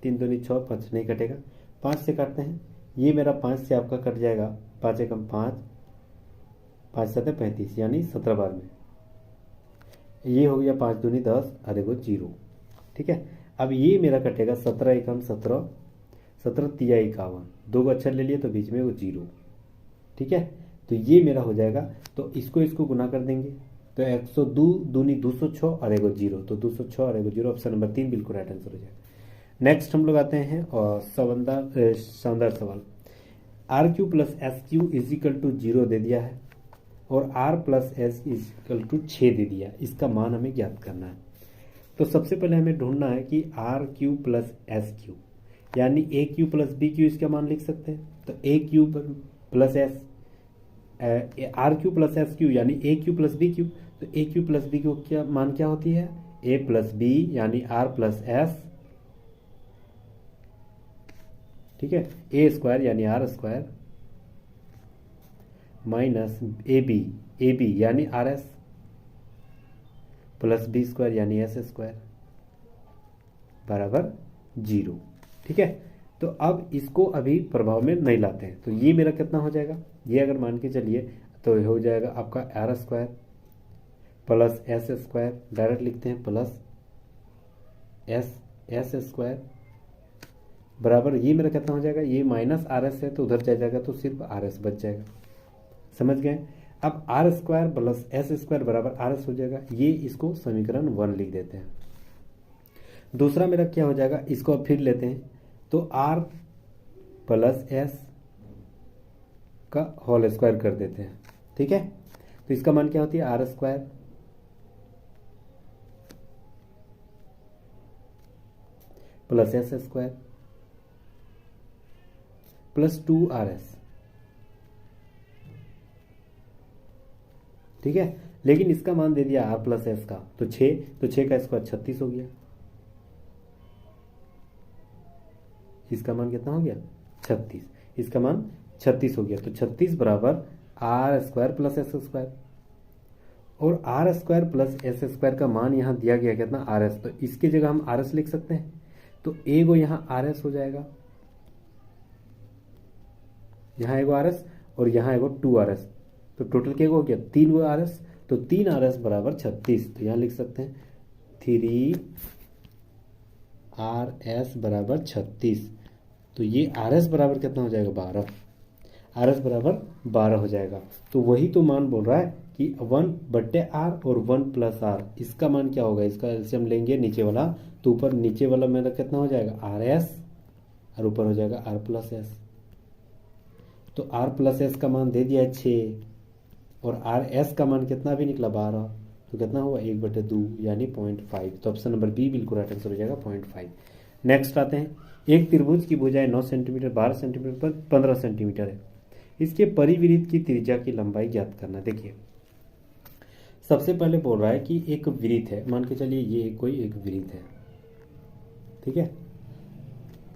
S1: 3 दूनी 6, 5 नहीं कटेगा, 5 से काटते हैं, ये मेरा 5 से आपका कट जाएगा, 5 एकम 5, 5 7 35, यानी 17 बार में, ये हो गया 5 दूनी 10 और एगो 0, ठीक है। अब ये मेरा कटेगा 17 एकम 17, 17 तिया 51, 2 अक्षर ले लिए तो बीच में वो 0, ठीक है। तो ये मेरा हो जाएगा, तो इसको गुना कर देंगे तो 102 दूनी 206 और एगो 0, तो 206 और एगो 0, ऑप्शन नंबर 3 बिल्कुल राइट आंसर हो जाएगा। नेक्स्ट हम लोग आते हैं और शानदार सवाल। RQ plus SQ is equal to 0 दे दिया है और R plus S is equal to 6 दे दिया, इसका मान हमें ज्ञात करना है। तो सबसे पहले हमें ढूंढना है कि RQ प्लस SQ, यानी AQ प्लस BQ इसका मान लिख सकते हैं, तो AQ plus RQ plus SQ यानी AQ प्लस BQ, तो AQ प्लस BQ क्या मान क्या होती है, A प्लस B यानी R प्लस S, ठीक है, A स्क्वायर यानी R स्क्वायर माइनस AB यानी RS प्लस B स्क्वायर यानी S स्क्वायर बराबर 0, ठीक है। तो अब इसको अभी प्रभाव में नहीं लाते हैं, तो ये मेरा कितना हो जाएगा, ये अगर मान के चलिए तो हो जाएगा आपका R square plus S square, direct लिखते हैं प्लस एस स्क्वायर बराबर, ये मेरा कितना हो जाएगा, ये माइनस आर एस है तो उधर जाएगा तो सिर्फ आर एस बच जाएगा। समझ गए। अब R square plus S square बराबर आर एस हो जाएगा, ये इसको समीकरण 1 लिख देते हैं। दूसरा मेरा क्या हो जाएगा, इसको अब फिर लेते हैं तो आर प्लस एस का होल स्क्वायर कर देते हैं। ठीक है, तो इसका मान क्या होती है, R square plus S square plus 2RS। ठीक है, लेकिन इसका मान दे दिया आर प्लस एस का तो 6, तो 6 का स्क्वायर 36 हो गया। इसका मान कितना हो गया, 36, इसका मान 36 हो गया। तो 36 बराबर R square plus S square, और R square plus S square का मान यहाँ दिया गया कितना, आर एस, तो इसकी जगह हम आर एस लिख सकते हैं। तो एगो यहाँ आर एस हो जाएगा, यहाँ एगो आर एस और यहाँ एगो 2RS, तो टोटल क्या हो गया, 3 गो आर एस, तो 3RS बराबर 36। तो यहाँ लिख सकते हैं 3RS बराबर 36। तो ये RS बराबर कितना हो जाएगा, 12। RS बराबर 12 हो जाएगा। तो वही तो मान बोल रहा है कि 1/r और 1+r, इसका मान क्या होगा, इसका एलसीएम लेंगे नीचे वाला, तो ऊपर नीचे वाला मेरा कितना हो जाएगा, RS, और ऊपर हो जाएगा r प्लस एस। तो r प्लस एस का मान दे दिया है 6, और RS का मान कितना भी निकला, 12, तो कितना हुआ 1/2 यानी 0.5। तो ऑप्शन नंबर बी बिल्कुल राइट आंसर हो जाएगा, 0.5। नेक्स्ट आते हैं, एक त्रिभुज की भुजाएं 9 सेंटीमीटर 12 सेंटीमीटर पर 15 सेंटीमीटर है, इसके परिवृत्त की त्रिज्या की लंबाई ज्ञात करना। देखिए सबसे पहले बोल रहा है कि एक वृत्त है, मान के चलिए ये कोई एक वृत्त है। ठीक है,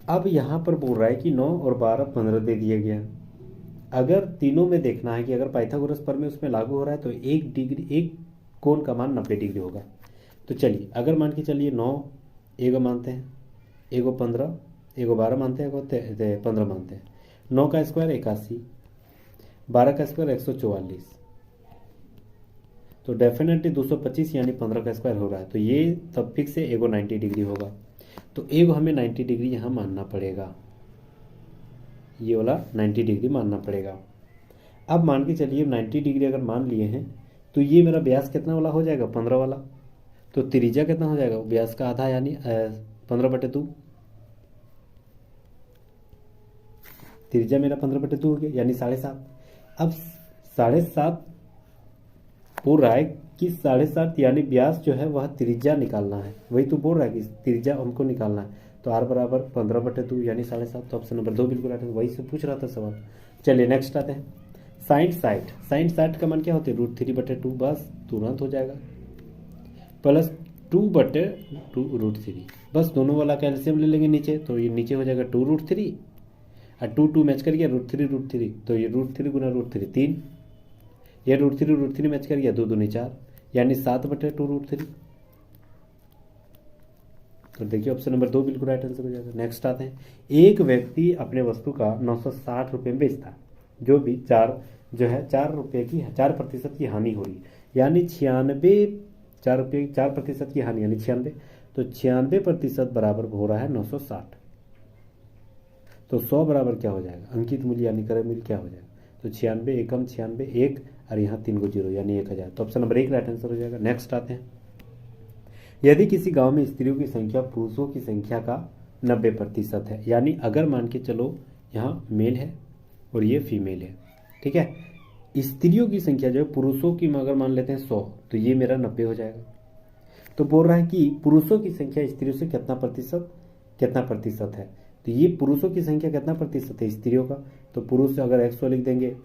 S1: अब यहाँ पर बोल रहा है कि 9 और 12 15 दे दिया गया। अगर तीनों में देखना है कि अगर पाइथागोरस प्रमेय उसमें लागू हो रहा है तो एक कोण का मान 90 डिग्री होगा। तो चलिए अगर मान के चलिए 9 एगो मानते हैं, एगो 15, एगो 12 मानते हैं, एगो 15 मानते हैं। 9 का स्क्वायर 81, 12 का स्क्वायर 144, तो डेफिनेटली 225 यानी 15 का स्क्वायर हो रहा है। तो ये तब फिक्स है, एगो 90 डिग्री होगा, तो एगो हमें 90 डिग्री यहाँ मानना पड़ेगा, ये वाला 90 डिग्री मानना पड़ेगा। अब मान के चलिए 90 डिग्री अगर मान लिए हैं तो ये मेरा व्यास कितना वाला हो जाएगा, 15 वाला। तो त्रिज्या कितना हो जाएगा, व्यास का आधा यानी 15/2, त्रिज्या मेरा 15/2 हो गया यानी 7.5। अब 7.5 बोल रहा है कि 7.5 यानी व्यास जो है वह त्रिज्या निकालना है, वही तो बोल रहा है कि त्रिज्या हमको निकालना है। तो r बराबर 15/2 यानी 7.5। तो ऑप्शन नंबर 2 बिल्कुल राइट है, वही से पूछ रहा था सवाल। चलिए नेक्स्ट आते हैं, साइन 60 का मान क्या होता है, √3/2, बस तुरंत हो जाएगा, प्लस 2/√3, बस दोनों वाला कैल्शियम ले लेंगे नीचे, तो ये नीचे हो जाएगा 2√3 और 2 मैच कर गया √3, तो ये √3 गुना √3 3, ये √3 मैच कर गया 2 दूनी 4 यानी 7/2√3। तो देखिए ऑप्शन नंबर 2 बिल्कुल राइट आंसर हो जाएगा। नेक्स्ट आते हैं, एक व्यक्ति अपने वस्तु का 960 रुपये में बेचता है, जो भी 4% की हानि हो रही, यानी 4% की हानि यानी 96, तो 96% बराबर हो रहा है 960। तो 100 बराबर क्या हो जाएगा, अंकित मूल्य यानी क्रय मूल्य क्या हो जाएगा, तो 96 एकम 96 1 और यहाँ 3 को 0 यानी 1000। तो ऑप्शन नंबर 1 राइट आंसर हो जाएगा। नेक्स्ट आते हैं, यदि किसी गांव में स्त्रियों की संख्या पुरुषों की संख्या का 90% है, यानी अगर मान के चलो यहाँ मेल है और ये फीमेल है, ठीक है, स्त्रियों की संख्या जो है पुरुषों की अगर मान लेते हैं 100, तो ये मेरा 90 हो जाएगा। तो बोल रहा है कि पुरुषों की संख्या स्त्रियों से कितना प्रतिशत है, तो ये पुरुषों की संख्या कितना प्रतिशत है स्त्रियों का, तो पुरुष अगर 100 लिख देंगे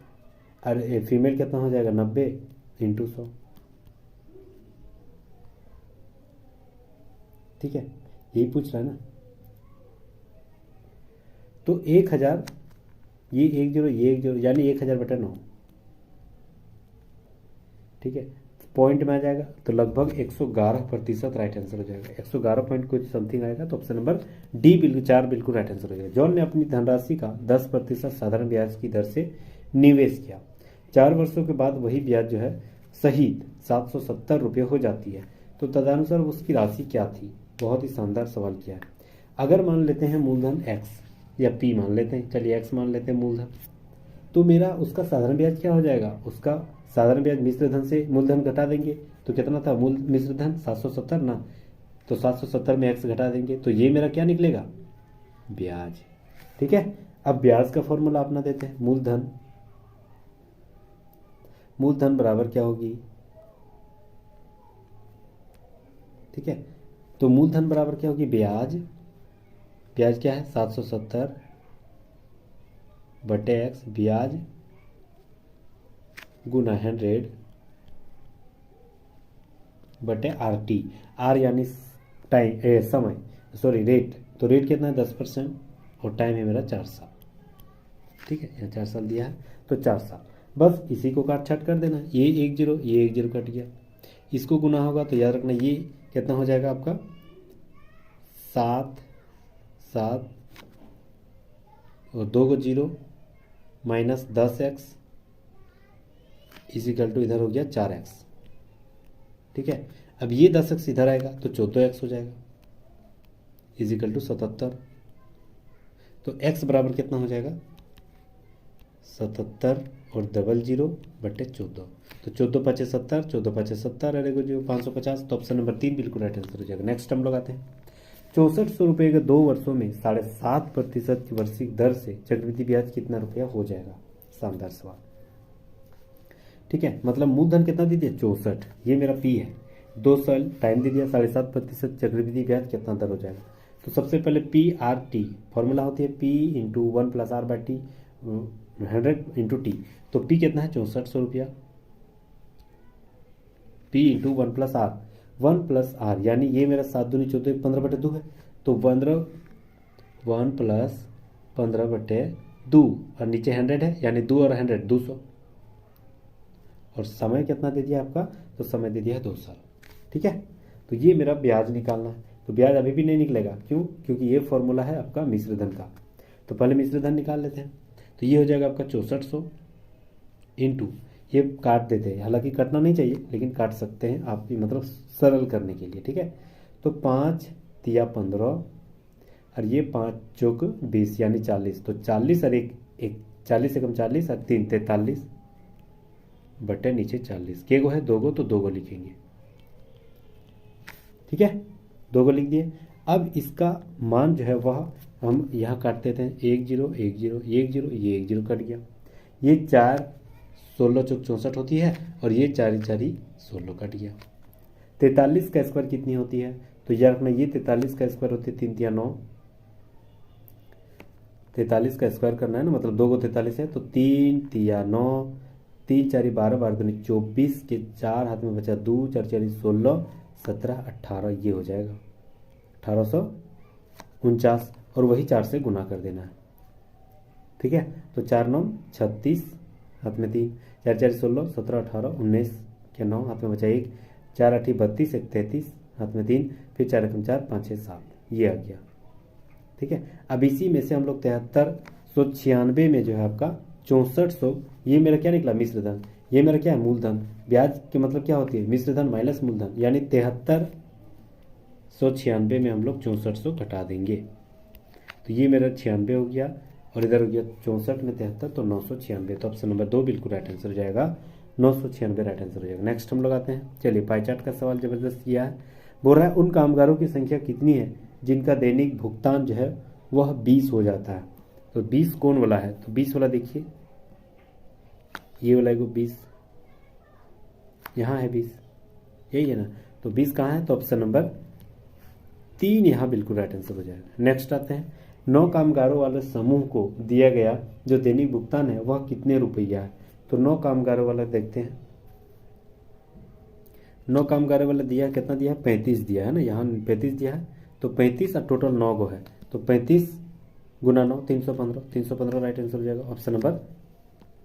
S1: और फीमेल कितना हो जाएगा 90 × 100, ठीक है, यही पूछ रहा है ना। तो 1000, ये 10 ये 10 यानी 1000/9, ठीक है, पॉइंट में आ जाएगा तो लगभग 111% राइट आंसर हो जाएगा, 111 पॉइंट कुछ समथिंग आएगा। तो ऑप्शन नंबर डी बिल्कुल 4 बिल्कुल राइट आंसर हो जाएगा। जॉन ने अपनी धनराशि का 10% साधारण ब्याज की दर से निवेश किया, 4 वर्षों के बाद वही ब्याज जो है सहित 770 रुपये हो जाती है। तो तदनुसार उसकी राशि क्या थी? बहुत ही शानदार सवाल किया है। अगर मान लेते हैं मूलधन एक्स या पी मान लेते हैं, चलिए एक्स मान लेते हैं मूलधन, तो मेरा उसका साधारण ब्याज क्या हो जाएगा? उसका साधारण ब्याज मिश्र धन से मूलधन घटा देंगे तो कितना था मूल मिश्र धन? 770 ना, तो 770 में एक्स घटा देंगे तो ये मेरा क्या निकलेगा? ब्याज। ठीक है, अब ब्याज का फॉर्मूला अपना देते हैं। मूलधन बराबर क्या होगी? ठीक है, तो मूलधन बराबर क्या होगी? ब्याज क्या है? 770 बटे एक्स, ब्याज गुना 100 बटे RT। आर यानी टाइम, समय, सॉरी रेट, तो रेट कितना है? 10% और टाइम है मेरा 4 साल। ठीक है, यहाँ 4 साल दिया है तो 4 साल। बस इसी को काट छाट कर देना, ये 1 0 ये 1 0 कट गया, इसको गुना होगा तो याद रखना ये कितना हो जाएगा आपका? 7 7 और 2 को 0 माइनस 10x इजिकल टू इधर हो गया 4x। ठीक है, अब ये 10x इधर आएगा तो 14x हो जाएगा इजिकल टू 77। तो x बराबर कितना हो जाएगा? 77 और 00 बटे 14, तो 14 5 70, 14 5 70 रहेगा जो 550। तो ऑप्शन नंबर 3 बिल्कुल राइट आंसर हो जाएगा। नेक्स्ट हम लोग आते हैं 6400 रुपये के 2 वर्षों में 7.5% की वार्षिक दर से चक्रवृद्धि ब्याज कितना रुपया हो जाएगा? शानदार सवाल। ठीक है, मतलब मूलधन कितना दे दिया? 64, ये मेरा पी है, 2 साल टाइम दे दिया, 7.5% चक्रवृद्धि ब्याज कितना दर हो जाएगा? तो सबसे पहले PRT फॉर्मूला होती है P into 1 + R/T 100 into T. तो P कितना है? 6400 रुपया, P इंटू 1 + R, 1 + R यानी ये मेरा 7 दूनी 14 15 बटे 2 है, तो 1 + 15 बटे 2 और नीचे 100 है यानी 2 और 100 200। और समय कितना दे दिया आपका? तो समय दे दिया है 2 साल। ठीक है, तो ये मेरा ब्याज निकालना है। तो ब्याज अभी भी नहीं निकलेगा, क्यों? क्योंकि ये फॉर्मूला है आपका मिश्र धन का। तो पहले मिश्र धन निकाल लेते हैं। तो ये हो जाएगा आपका 6400 इंटू, ये काट देते हैं, हालांकि कटना नहीं चाहिए लेकिन काट सकते हैं आप भी, मतलब सरल करने के लिए। ठीक है, तो 5 तिया 15 और ये 5 चौक 20 यानी 40, तो 40 और एक 40 से कम 40 और 3 43 बटे नीचे 40, के गो है 2 गो तो 2 गो लिखेंगे। ठीक है, 2 गो लिख दिए। अब इसका मान जो है वह हम यहाँ काट देते हैं, 1 0 1 0 1 0, ये 1 0 कट गया, ये 4 16 चौक 64 होती है और ये 4 4 16 कट गया। 43 का स्क्वायर कितनी होती है? तो याद रखना ये 43 का स्क्वायर होती है 3 तिया 9, 43 का स्क्वायर करना है ना, मतलब 2 को 43 है तो 3 तिया 9, 3 4 12 12 दूनी 24 के 4 हाथ में बचा 2 4 4 16 17 18, ये हो जाएगा 1849 और वही 4 से गुना कर देना है। ठीक है, तो 4 9 36 हाथ में 3 4 4 16 17 18 19 के 9 हाथ में बचा 1 4 8 32 1 33 हाथ में 3 फिर 4 1 4 5 6 7, ये आ गया। ठीक है, अब इसी में से हम लोग 7396 में जो है आपका 6400, ये मेरा क्या निकला? मिश्र धन। ये मेरा क्या है? मूलधन। ब्याज के मतलब क्या होती है? मिश्र धन माइनस मूलधन, यानी 7396 में हम लोग 6400 घटा देंगे, तो ये मेरा 96 हो गया और इधर हो गया 64 में 73, तो 996। तो ऑप्शन नंबर 2 बिल्कुल राइट आंसर हो जाएगा, 996 राइट आंसर हो जाएगा। नेक्स्ट हम लोग आते हैं, चलिए पाई चार्ट का सवाल जबरदस्त किया है। बोल रहा है उन कामगारों की संख्या कितनी है जिनका दैनिक भुगतान जो है वह 20 हो जाता है? तो 20 कौन वाला है? तो 20 वाला देखिए, ये वाला है 20, यहाँ है 20, यही है ना, तो 20 कहाँ है? तो ऑप्शन नंबर 3 यहाँ बिल्कुल राइट आंसर हो जाएगा। नेक्स्ट आते हैं, 9 कामगारों वाले समूह को दिया गया जो दैनिक भुगतान है वह कितने रुपया है? तो 9 कामगारों वाला देखते हैं, 9 कामगारों वाला दिया कितना दिया है? 35 दिया है ना, यहाँ 35 दिया है, तो 35 और टोटल 9 गो है, तो 35 गुना 9 315, 315 राइट आंसर हो जाएगा। ऑप्शन नंबर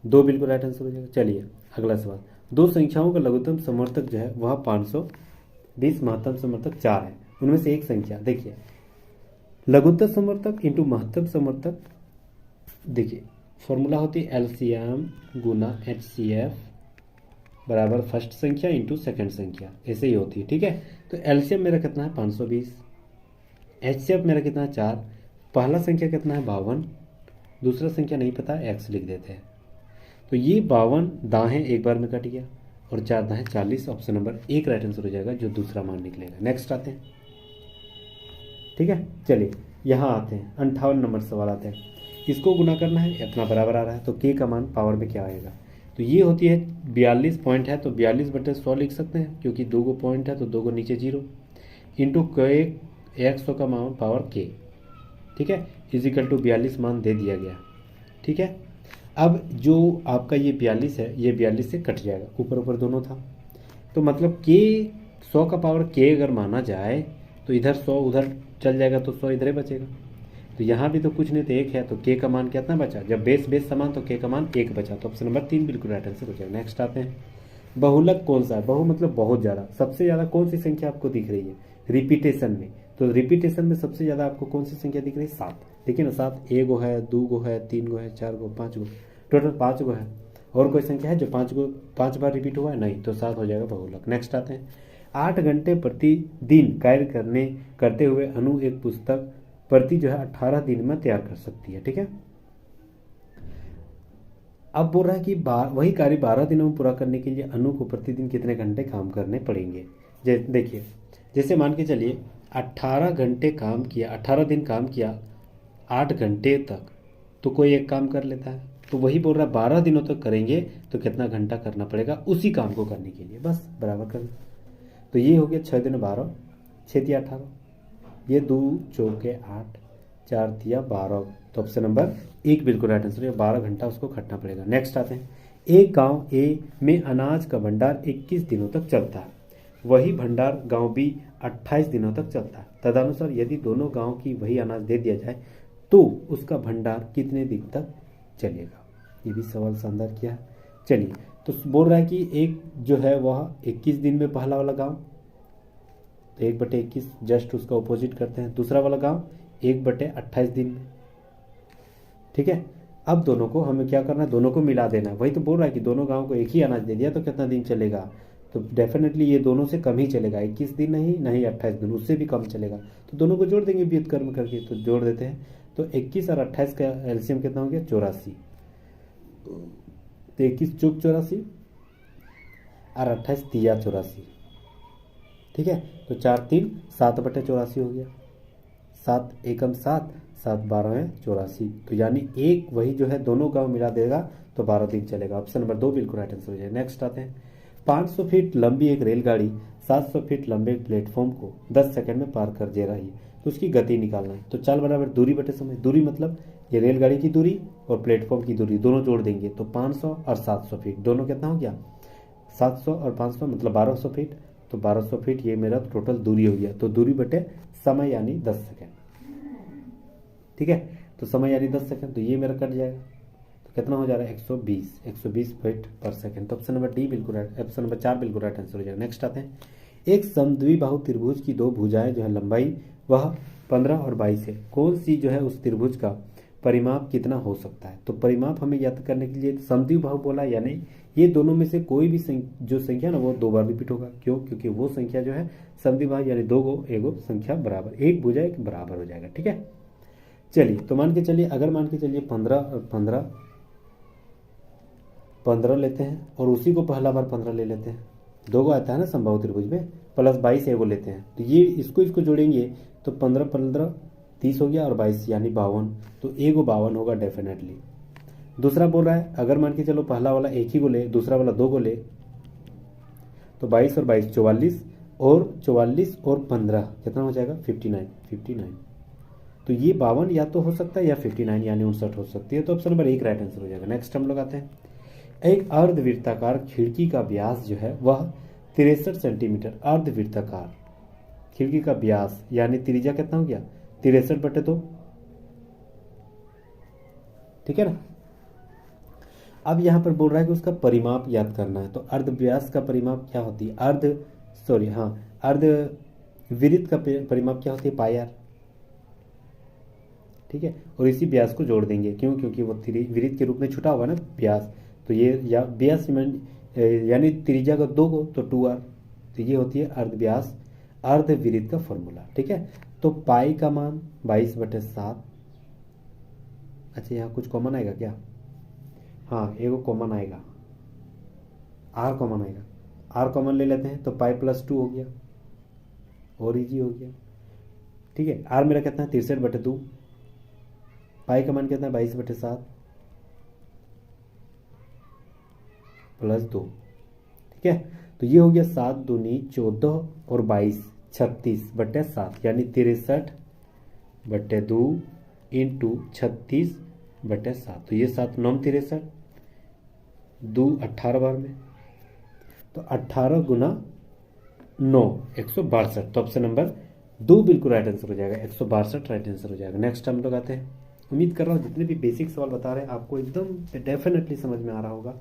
S1: 2 बिल्कुल राइट आंसर हो जाएगा। चलिए अगला सवाल, 2 संख्याओं का लघुत्तम समर्थक जो है वह 520, महत्तम समर्थक 4 है, उनमें से एक संख्या देखिए, लघुत्तम समर्थक इंटू महत्तम समर्थक, देखिए फॉर्मूला होती है LCM गुना HCF बराबर फर्स्ट संख्या इंटू सेकंड संख्या, ऐसे ही होती है। ठीक है, तो एलसीएम मेरा कितना है 520, एचसीएफ मेरा कितना है 4, पहला संख्या कितना है 52, दूसरा संख्या नहीं पता एक्स लिख देते हैं। तो ये 52 दाएं एक बार में कट गया और 4 दाएं 40, ऑप्शन नंबर 1 राइट आंसर हो जाएगा, जो दूसरा मान निकलेगा। नेक्स्ट आते हैं। ठीक है, चलिए यहाँ आते हैं 58 नंबर सवाल आते हैं। इसको गुना करना है, अपना बराबर आ रहा है, तो के का मान पावर में क्या आएगा। तो ये होती है 42 पॉइंट है तो 42/100 लिख सकते हैं, क्योंकि 2 गो पॉइंट है तो 2 गो नीचे 0 इंटू के 100 का मान पावर के। ठीक है, इजिकल टू 42 मान दे दिया गया। ठीक है, अब जो आपका ये 42 है, ये 42 से कट जाएगा, ऊपर ऊपर दोनों था, तो मतलब के 100 का पावर के अगर माना जाए तो इधर 100 उधर चल जाएगा, तो 100 इधर ही बचेगा। तो यहाँ भी तो कुछ नहीं तो 1 है, तो के का मान कितना बचा, जब बेस बेस समान तो के का मान 1 बचा, तो ऑप्शन नंबर 3 बिल्कुल राइट आंसर हो जाएगा। नेक्स्ट आते हैं, बहुलक कौन सा है। बहु मतलब बहुत ज़्यादा, सबसे ज़्यादा कौन सी संख्या आपको दिख रही है रिपीटेशन में। तो रिपीटेशन में सबसे ज़्यादा आपको कौन सी संख्या दिख रही है, 7। देखिए ना, 7 1 गो है, 2 गो है, 3 गो है, 4 गो, 5 गो, टोटल 5 गो है। और कोई संख्या है जो 5 बार रिपीट हुआ है, नहीं, तो 7 हो जाएगा बहुलक। नेक्स्ट आते हैं, 8 घंटे प्रतिदिन कार्य करते हुए अनु एक पुस्तक प्रति जो है 18 दिन में तैयार कर सकती है। ठीक है, अब बोल रहा है कि वही कार्य 12 दिनों में पूरा करने के लिए अनु को प्रतिदिन कितने घंटे काम करने पड़ेंगे। देखिए, जैसे मान के चलिए 18 घंटे काम किया, 18 दिन काम किया 8 घंटे तक, तो कोई एक काम कर लेता है, तो वही बोल रहा है 12 दिनों तक करेंगे तो कितना घंटा करना पड़ेगा उसी काम को करने के लिए, बस बराबर करना। तो ये हो गया 6 दिन 12, 6 तिया 18, ये 2 चौके 8, 4 तिया 12, तो ऑप्शन नंबर 1 बिल्कुल राइट आंसर है, 12 घंटा उसको खटना पड़ेगा। नेक्स्ट आते हैं, एक गांव ए में अनाज का भंडार 21 दिनों तक चलता है, वही भंडार गांव बी 28 दिनों तक चलता है। तदनुसार यदि दोनों गांव की वही अनाज दे दिया जाए तो उसका भंडार कितने दिन तक चलेगा। ये भी सवाल शानदार किया है। चलिए, तो बोल रहा है कि एक जो है वह 21 दिन में पहला वाला गांव, तो 1/21 जस्ट उसका अपोजिट करते हैं। दूसरा वाला गांव 1/28 दिन में। ठीक है, अब दोनों को हमें क्या करना है, दोनों को मिला देना है। वही तो बोल रहा है कि दोनों गांव को एक ही अनाज दे दिया तो कितना दिन चलेगा, तो डेफिनेटली ये दोनों से कम ही चलेगा, 21 दिन नहीं 28 दिन, उससे भी कम चलेगा। तो दोनों को जोड़ देंगे व्युत्क्रम करके, तो जोड़ देते हैं, तो 21 और 28 का एलसीएम कितना हो गया 84, तो 21 चौक 84 और 28 तिया 84। ठीक है, तो 4 3 7/84 हो गया, 7 एकम 7, 7 12 है 84, तो यानी एक वही जो है दोनों गांव मिला देगा तो 12 दिन चलेगा। ऑप्शन नंबर 2 बिल्कुल राइट आंसर हो जाएगा। नेक्स्ट आते हैं, 500 फीट लंबी एक रेलगाड़ी 700 फीट लंबे प्लेटफॉर्म को 10 सेकंड में पार कर दे रही है, तो उसकी गति निकालना है। तो चाल बराबर दूरी बटे समय, दूरी मतलब ये रेलगाड़ी की दूरी और प्लेटफॉर्म की दूरी दोनों जोड़ देंगे, तो 500 और 700 फीट दोनों कितना हो गया, 700 और 500 मतलब 1200 फीट, तो 1200 फीट ये मेरा टोटल दूरी हो गया। तो दूरी बटे समय यानी 10 सेकेंड। ठीक है, तो समय यानी 10 सेकेंड, तो ये मेरा कट जाएगा, तो कितना हो जा रहा है 120 फीट पर सेकेंड। तो ऑप्शन नंबर डी बिल्कुल राइट, ऑप्शन नंबर 4 बिल्कुल राइट आंसर हो जाएगा। नेक्स्ट आते हैं, एक समद्विबाहु त्रिभुज की दो भुजाएं जो है लंबाई वह 15 और 22 है, कौन सी जो है उस त्रिभुज का परिमाप कितना हो सकता है। तो परिमाप हमें याद करने के लिए समद्विबाहु बोला, यानी ये दोनों में से कोई भी जो संख्या ना वो 2 बार रिपीट होगा। क्यों, क्योंकि वो संख्या जो है समद्विबाहु यानी 2 गो एगो संख्या बराबर, एक भुजा एक बराबर हो जाएगा। ठीक है, चलिए, तो मान के चलिए, अगर मान के चलिए 15 और 15 लेते हैं और उसी को पहला बार 15 ले लेते हैं, 2 गो आता है ना समबाहु त्रिभुज में, प्लस 22 एगो लेते हैं, तो ये इसको जोड़ेंगे तो 15 15 30 हो गया और 22 यानी 52, तो एगो 52 होगा डेफिनेटली। दूसरा बोल रहा है अगर मान के चलो पहला वाला एक ही को ले, दूसरा वाला 2 को ले, तो 22 और 22 44 और 15 कितना हो जाएगा 59। तो ये 52 या तो हो सकता है या 59 यानी 59 हो सकती है, तो ऑप्शन नंबर 1 राइट आंसर हो जाएगा। नेक्स्ट हम लोग आते हैं, एक अर्धवृत्ताकार खिड़की का व्यास जो है वह 63 सेंटीमीटर, अर्धवृत्ताकार खिड़की का व्यास यानी त्रिज्या कितना हो गया 63/2। ठीक है ना, अब यहां पर बोल रहा है कि उसका परिमाप याद करना है, तो अर्धव्यास का परिमाप क्या होती है, अर्धवृत्त का परिमाप क्या होती है पाई। ठीक है, और इसी व्यास को जोड़ देंगे, क्यों, क्योंकि वो वृत्त के रूप में छुटा होगा ना व्यास, तो ये या व्यास यानी त्रिज्या का 2 को तो 2r। तो ये होती है अर्धव्यास अर्धवृत्त का फॉर्मूला। ठीक है, तो पाई का मान 22/7। अच्छा, यहाँ कुछ कॉमन आएगा क्या? हाँ, एगो कॉमन आएगा, आर कॉमन आएगा। आर कॉमन ले लेते हैं तो पाई +2 हो गया, और इजी हो गया। ठीक है, आर मेरा कितना है 63/2, पाई का मान कितना है 22/7 +2। ठीक है, तो ये हो गया 7 दूनी 14 और 22 36/7, यानी 63/2 इंटू 36/7। तो ये 7 9 63, 2 18 बार में, तो 18 गुना 9 162। तो ऑप्शन नंबर 2 बिल्कुल राइट आंसर हो जाएगा, 162 राइट आंसर हो जाएगा। नेक्स्ट हम लोग आते हैं। उम्मीद कर रहा हूँ जितने भी बेसिक सवाल बता रहे हैं आपको एकदम डेफिनेटली समझ में आ रहा होगा।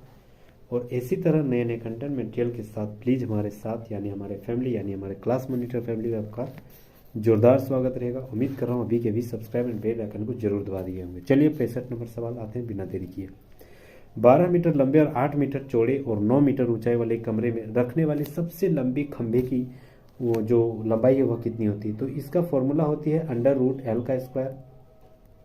S1: और इसी तरह नए नए कंटेंट मटेरियल के साथ प्लीज़ हमारे साथ, यानी हमारे फैमिली, यानी हमारे क्लास मॉनिटर फैमिली में आपका जोरदार स्वागत रहेगा। उम्मीद कर रहा हूँ अभी के भी सब्सक्राइब एंड बेल आइकन को जरूर दबा दिए होंगे। चलिए 65 नंबर सवाल आते हैं बिना देरी किए। 12 मीटर लंबे और 8 मीटर चौड़े और 9 मीटर ऊंचाई वाले कमरे में रखने वाली सबसे लंबी खंभे की वो जो लंबाई है वह कितनी होती है? तो इसका फॉर्मूला होती है √L²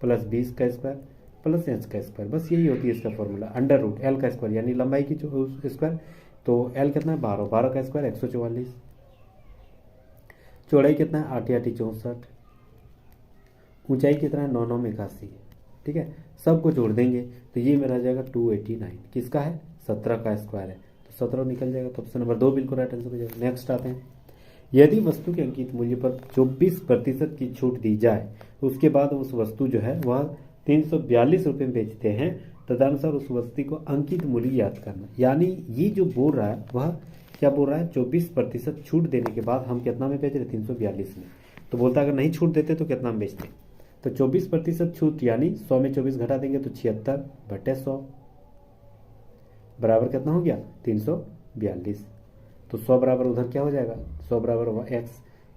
S1: प्लस 20 का स्क्वायर प्लस h का स्क्वायर। बस यही होती है इसका फॉर्मूला, √L² यानी लंबाई की जो स्क्वायर। तो L कितना है 12, 12 का स्क्वायर 144, चौड़ाई कितना है 8 8 64, ऊंचाई कितना है 9 9 81। ठीक है, सबको जोड़ देंगे तो ये मेरा आ जाएगा 289। किसका है? 17 का स्क्वायर है, तो 17 निकल जाएगा। तो ऑप्शन नंबर 2 बिल्कुल राइट आंसर हो जाएगा। नेक्स्ट आते हैं। यदि वस्तु के अंकित मूल्य पर 24% की छूट दी जाए तो उसके बाद उस वस्तु जो है वह 342 रुपये में बेचते हैं, तदनुसार उस वस्तु को अंकित मूल्य याद करना। यानी ये जो बोल रहा है वह क्या बोल रहा है, 24% छूट देने के बाद हम कितना में बेच रहे? 342 में। तो बोलता है अगर नहीं छूट देते तो कितना में बेचते? तो 24% छूट यानी 100 में 24 घटा देंगे तो 76/100 बराबर कितना हो गया? 342। तो 100 बराबर उधर क्या हो जाएगा? 100 बराबर x,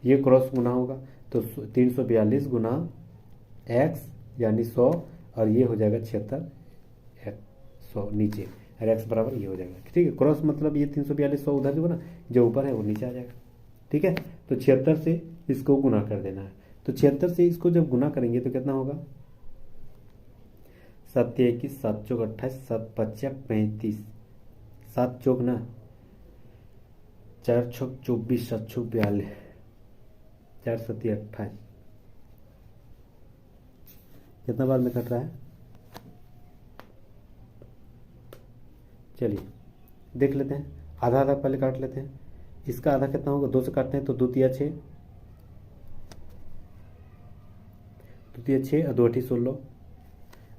S1: ये क्रॉस गुना होगा तो 342 गुना x यानी 100, और ये हो जाएगा 76 100 नीचे, और x बराबर ये हो जाएगा। ठीक है, क्रॉस मतलब ये 342 100 उधर जो ना जो ऊपर है वो नीचे आ जाएगा। ठीक है, तो 76 से इसको गुना कर देना है। तो 76 से इसको जब गुना करेंगे तो कितना होगा? 7 21 7 चौक 28 7 5 35, 7 चौक ना 4 छक 24 7 छक 42 4 7 28, कितना बार में कट रहा है? चलिए देख लेते हैं, आधा आधा पहले काट लेते हैं। इसका आधा कितना होगा? 2 से काटते हैं तो 2 तिया 6, 2 तिया 6 और 2 8 16।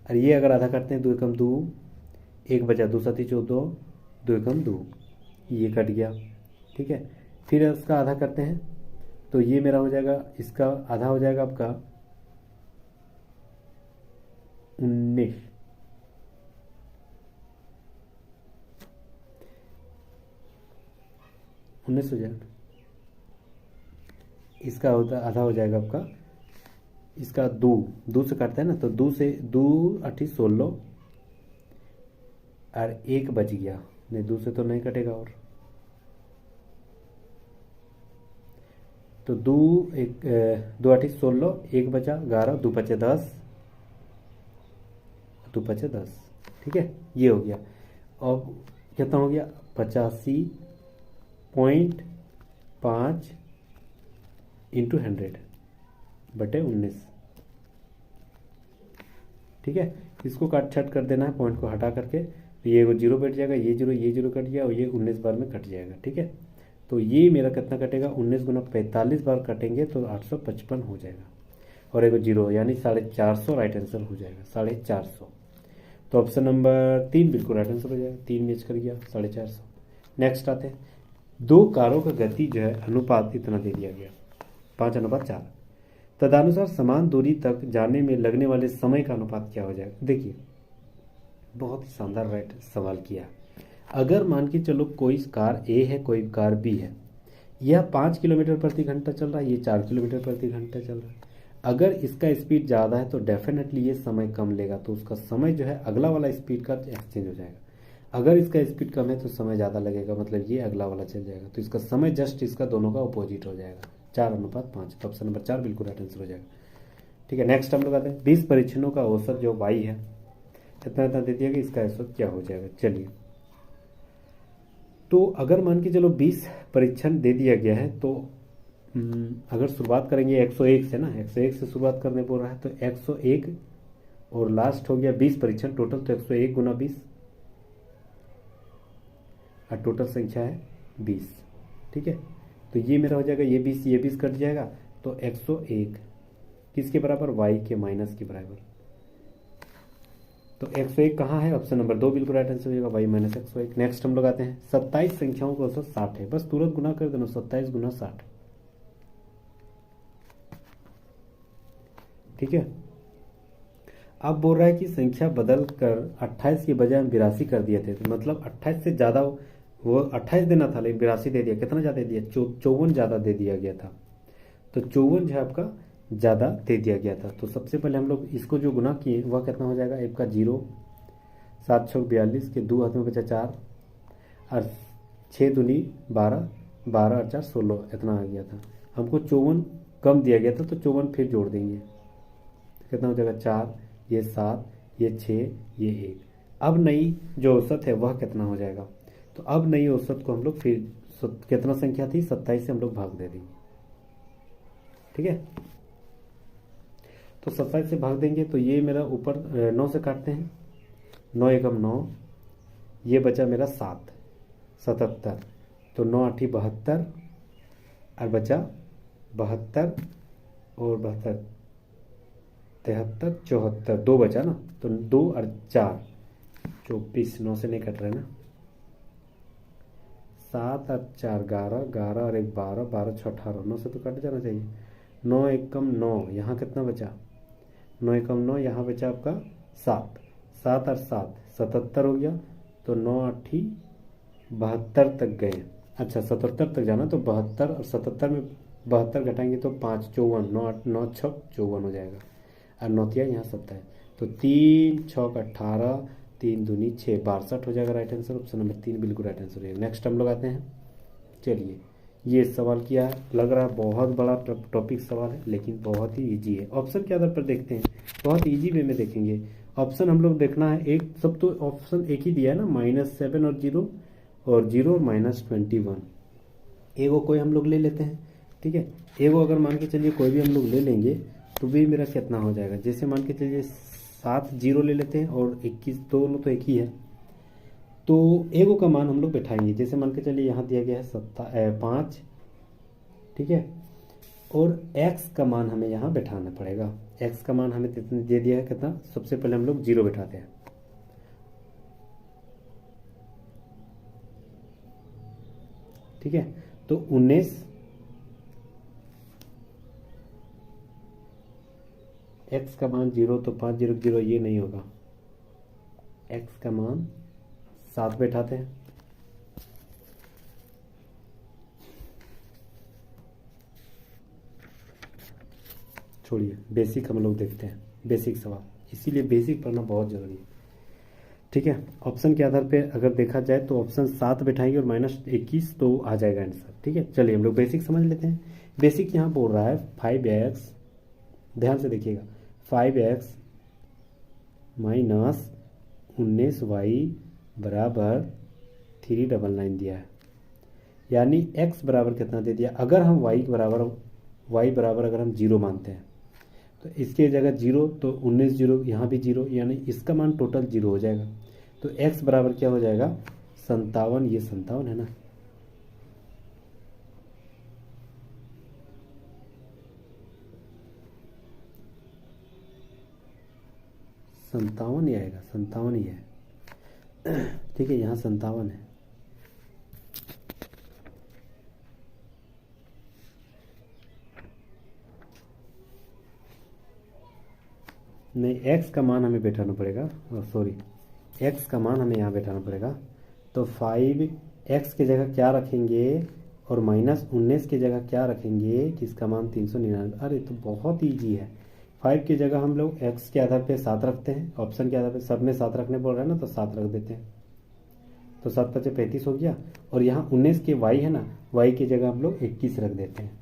S1: और ये अगर आधा काटते हैं 2 एकम 2, 1 बचा 2 7 14, 2 एकम 2, ये कट गया। ठीक है, फिर इसका आधा करते हैं तो ये मेरा हो जाएगा, इसका आधा हो जाएगा आपका 19, हो जाएगा। इसका होता आधा हो जाएगा आपका, इसका 2 से काटता है ना, तो 2 से 2 8 16 और 1 बच गया, नहीं 2 से तो नहीं कटेगा, और तो 2 8 16, 1 बचा 11, 2 5 10, 2 5 10। ठीक है, ये हो गया। अब कितना हो गया? 85.5 इंटू 100/19। ठीक है, इसको काट छट कर देना है, पॉइंट को हटा करके, तो ये 0 बैठ जाएगा, ये 0 कट गया, और ये 19 बार में कट जाएगा। ठीक है, तो ये मेरा कितना कटेगा? 19 गुना 45 बार कटेंगे तो 855 हो जाएगा, और एक 0 यानी 450 राइट आंसर हो जाएगा, 450। तो ऑप्शन नंबर 3 बिल्कुल राइट आंसर हो जाएगा, 3 मैच कर गया 450। नेक्स्ट आते हैं। 2 कारों का गति जो है अनुपात इतना दे दिया गया 5:4, तदनुसार समान दूरी तक जाने में लगने वाले समय का अनुपात क्या हो जाएगा? देखिए बहुत ही शानदार राइट सवाल किया। अगर मान के चलो कोई कार ए है, कोई कार बी है, यह 5 किलोमीटर प्रति घंटा चल रहा है, ये 4 किलोमीटर प्रति घंटा चल रहा है। अगर इसका स्पीड ज़्यादा है तो डेफिनेटली ये समय कम लेगा, तो उसका समय जो है अगला वाला स्पीड का एक्सचेंज हो जाएगा। अगर इसका स्पीड कम है तो समय ज़्यादा लगेगा, मतलब ये अगला वाला चल जाएगा, तो इसका समय जस्ट इसका दोनों का अपोजिट हो जाएगा, 4:5। तो ऑप्शन नंबर 4 बिल्कुल राइट आंसर हो जाएगा। ठीक है, नेक्स्ट हम लोग आते हैं 20 परीक्षणों का औसत जो y है इतना इतना दे दिया कि इसका औसत क्या हो जाएगा। चलिए, तो अगर मान के चलो 20 परीक्षण दे दिया गया है, तो अगर शुरुआत करेंगे 101 से ना, 101 से शुरुआत करने बोल रहा है, तो 101 और लास्ट हो गया 20 परीक्षण टोटल, तो 101 गुना 20 और टोटल संख्या है 20। ठीक है, तो ये मेरा हो जाएगा, ये 20 कट जाएगा, तो 101 किसके बराबर, y के माइनस के बराबर। तो 101 कहाँ है, ऑप्शन नंबर 2 बिल्कुल राइट आंसर हो जाएगा, y माइनस 101। नेक्स्ट हम लोग आते हैं 27 संख्याओं का औसत 60 है, बस तुरंत गुना कर देना, 27 गुना 60। ठीक है, अब बोल रहा है कि संख्या बदल कर 28 के बजाय हम 82 कर दिए थे, तो मतलब 28 से ज़्यादा, वो 28 देना था लेकिन 82 दे दिया, कितना ज़्यादा दे दिया, 54 ज़्यादा दे दिया गया था। तो 54 जो है आपका ज़्यादा दे दिया गया था। तो सबसे पहले हम लोग इसको जो गुना किए वह कितना हो जाएगा, एक का 0, 7 छक 42 के 2 हाथ में बचा 4 और 6 दूनी 12, 12 और 4 16, इतना आ गया था। हमको 54 कम दिया गया था, तो 54 फिर जोड़ देंगे, कितना हो जाएगा 4, ये 7, ये 6, ये 1। अब नई जो औसत है वह कितना हो जाएगा, तो अब नई औसत को हम लोग फिर कितना संख्या थी 27 से हम लोग भाग दे देंगे। ठीक है, तो 27 से भाग देंगे, तो ये मेरा ऊपर 9 से काटते हैं, 9 एकम 9, ये बचा मेरा 7, 77, तो 9 8 72 और बचा 72 और 72 73 74, 2 बचा ना, तो 2 और 4 24, 9 से नहीं कट रहे ना, 7 और 4 11, 11 और 1 12, 12 6 18, 9 से तो कट जाना चाहिए। 9 एकम 9, यहाँ कितना बचा, 9 एकम 9, यहाँ बचा आपका 7, 7 और 7 77 हो गया, तो 9 8 72 तक गए। अच्छा 77 तक जाना, तो 72 और 77 में 72 घटाएंगे तो 5 54, 9 8 9 6 54 हो जाएगा, और 9 यहाँ 7 है, तो 3 6 18, 3 दूनी 6 62 हो जाएगा राइट आंसर, ऑप्शन नंबर 3 बिल्कुल राइट आंसर है। नेक्स्ट हम लोग आते हैं, चलिए ये सवाल किया है, लग रहा है बहुत बड़ा टॉपिक सवाल है लेकिन बहुत ही इजी है। ऑप्शन के आधार पर देखते हैं, बहुत इजी वे में देखेंगे। ऑप्शन हम लोग देखना है, एक सब तो ऑप्शन एक ही दिया है ना, -7 और 0 और 0 और -21, एगो कोई हम लोग ले लेते हैं। ठीक है, एगो अगर मान के चलिए कोई भी हम लोग ले लेंगे तो भी मेरा कितना हो जाएगा, जैसे मान के चलिए 7 0 ले लेते हैं और 21, दोनों तो एक ही है, तो एगो का मान हम लोग बैठाएंगे, जैसे मान के चलिए यहाँ दिया गया है 5। ठीक है, और x का मान हमें यहाँ बैठाना पड़ेगा, x का मान हमें दे दिया है कितना, सबसे पहले हम लोग 0 बैठाते हैं। ठीक है, तो 19, x का मान 0, तो 5 0 0, ये नहीं होगा, x का मान 7 बैठाते हैं। छोड़िए, बेसिक हम लोग देखते हैं, बेसिक सवाल, इसीलिए बेसिक पढ़ना बहुत ज़रूरी है। ठीक है, ऑप्शन के आधार पे अगर देखा जाए तो ऑप्शन 7 बैठाएंगे और -21, तो आ जाएगा आंसर। ठीक है, चलिए हम लोग बेसिक समझ लेते हैं। बेसिक यहाँ बोल रहा है 5x, ध्यान से देखिएगा, 5x माइनस 19y बराबर 399 दिया है, यानी x बराबर कितना दे दिया। अगर हम y बराबर अगर हम 0 मानते हैं तो इसके जगह 0, तो 19 0, यहाँ भी 0, यानी इसका मान टोटल 0 हो जाएगा। तो x बराबर क्या हो जाएगा 57, ये 57 है ना, संतावन ही आएगा, 57 ही है। ठीक है, यहाँ 57 है। नहीं, x का मान हमें बैठाना पड़ेगा, सॉरी, x का मान हमें यहाँ बैठाना पड़ेगा। तो 5x की जगह क्या रखेंगे और -19 की जगह क्या रखेंगे, किसका मान 399। अरे तो बहुत ईजी है, 5 की जगह हम लोग x के आधार पे 7 रखते हैं, ऑप्शन के आधार पे सब में 7 रखने बोल रहे हैं ना, तो 7 रख देते हैं। तो 7 5 35 हो गया। और यहाँ 19 के y है ना, y की जगह हम लोग 21 रख देते हैं।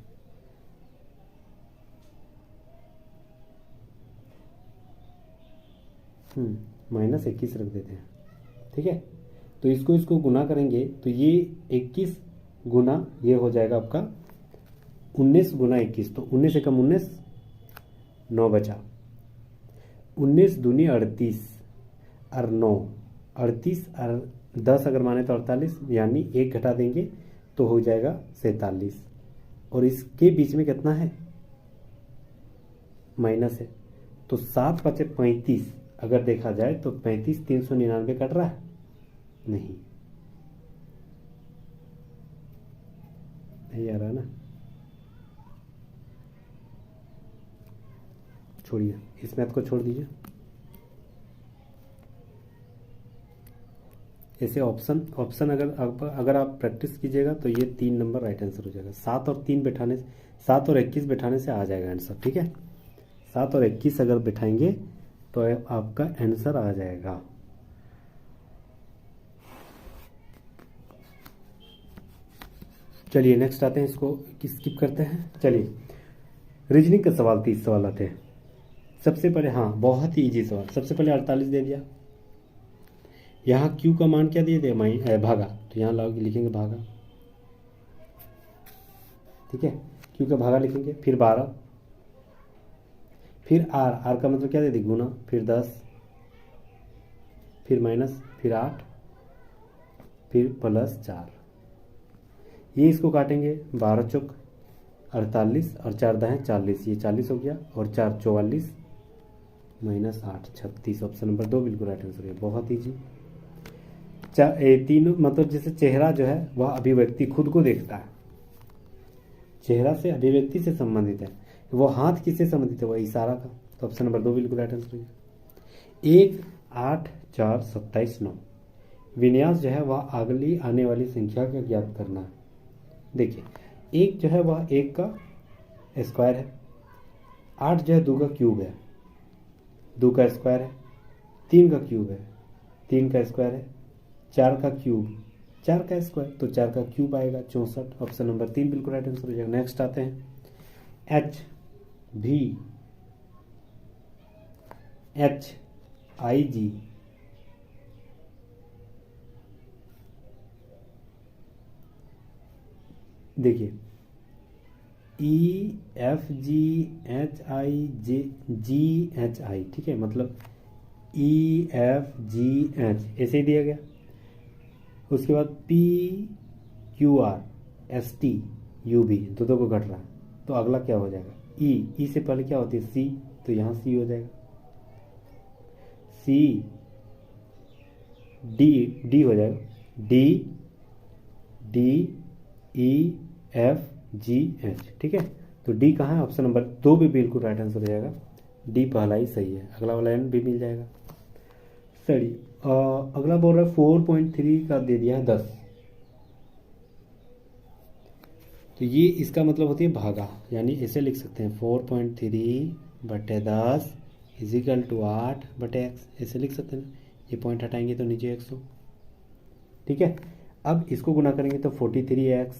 S1: -21 रख देते हैं, ठीक है। तो इसको गुना करेंगे तो ये 21 गुना ये हो जाएगा आपका 19 गुना 21, तो 19 से कम 19, 9 बचा। 19 दूनी 38 और 9, 38 और 10 अगर माने तो 48, यानी 1 घटा देंगे तो हो जाएगा 47। और इसके बीच में कितना है, माइनस है। तो 7 5 35 अगर देखा जाए तो 35 399 कट रहा है, नहीं आ रहा ना, छोड़िए इस मैथ को छोड़ दीजिए। ऐसे ऑप्शन अगर आप प्रैक्टिस कीजिएगा तो ये 3 नंबर राइट आंसर हो जाएगा। 7 और 3 बैठाने, 7 और 21 बैठाने से आ जाएगा आंसर, ठीक है। 7 और 21 अगर बैठाएंगे तो आपका आंसर आ जाएगा। चलिए नेक्स्ट आते हैं, इसको स्किप करते हैं। चलिए रीजनिंग का सवाल, 30 सवाल आते हैं। सबसे पहले, हाँ बहुत ही इजी सवाल। सबसे पहले 48 दे दिया, यहाँ Q का मान क्या दिए थे, भागा, तो यहाँ लिखेंगे भागा, ठीक है। Q का भागा लिखेंगे, फिर 12, फिर R का मतलब क्या दे दी, गुना, फिर 10, फिर माइनस, फिर 8, फिर +4। ये इसको काटेंगे, 12 चौक 48 और 4 दाएं 40, ये 40 हो गया, और 4 44 -8 36। ऑप्शन नंबर 2 बिल्कुल राइट आंसर है। बहुत ईजी। तीनों मतलब जैसे चेहरा जो है वह अभिव्यक्ति खुद को देखता है, चेहरा से अभिव्यक्ति से संबंधित है। वो हाथ किससे संबंधित है, वह इशारा का। तो ऑप्शन नंबर 2 बिल्कुल राइट आंसर है। 1 8 4 27 9 विन्यास जो है वह अगली आने वाली संख्या का ज्ञात करना है। देखिए 1 जो है वह 1 का स्क्वायर है, 8 जो है 2 का क्यूब है, 2 का स्क्वायर है, 3 का क्यूब है, 3 का स्क्वायर है, 4 का क्यूब, 4 का स्क्वायर, तो 4 का क्यूब आएगा 64। ऑप्शन नंबर 3 बिल्कुल राइट आंसर हो जाएगा। नेक्स्ट आते हैं HIG देखिए EFGHIGHI, ठीक है, मतलब EFGH ऐसे ही दिया गया। उसके बाद PQRSTUV दो को घट रहा है, तो अगला क्या हो जाएगा, ई से पहले क्या होती है, C, तो यहाँ C हो जाएगा, D हो जाएगा, DEFGH, ठीक है। तो D कहाँ है, ऑप्शन नंबर 2 भी बिल्कुल राइट आंसर हो जाएगा। D पहला ही सही है, अगला वाला N भी मिल जाएगा। सही। अगला बोल रहा है 4.3 का दे दिया है 10, तो ये इसका मतलब होती है भागा, यानी ऐसे लिख सकते हैं 4.3/10 = 8/x, ऐसे लिख सकते हैं। ये पॉइंट हटाएंगे तो नीचे x हो, ठीक है। अब इसको गुना करेंगे तो 43x,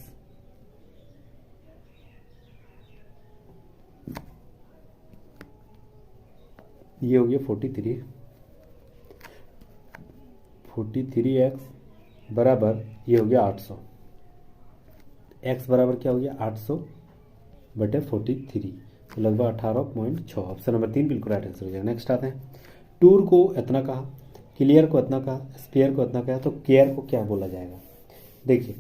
S1: ये हो गया 43x बराबर ये हो गया 800। x बराबर क्या हो गया 800/43, तो लगभग 18.6। ऑप्शन नंबर 3 बिल्कुल राइट आंसर हो जाएगा। नेक्स्ट आते हैं, टूर को इतना कहा, क्लियर को इतना कहा, स्पेयर को इतना कहा, तो केयर को क्या बोला जाएगा। देखिए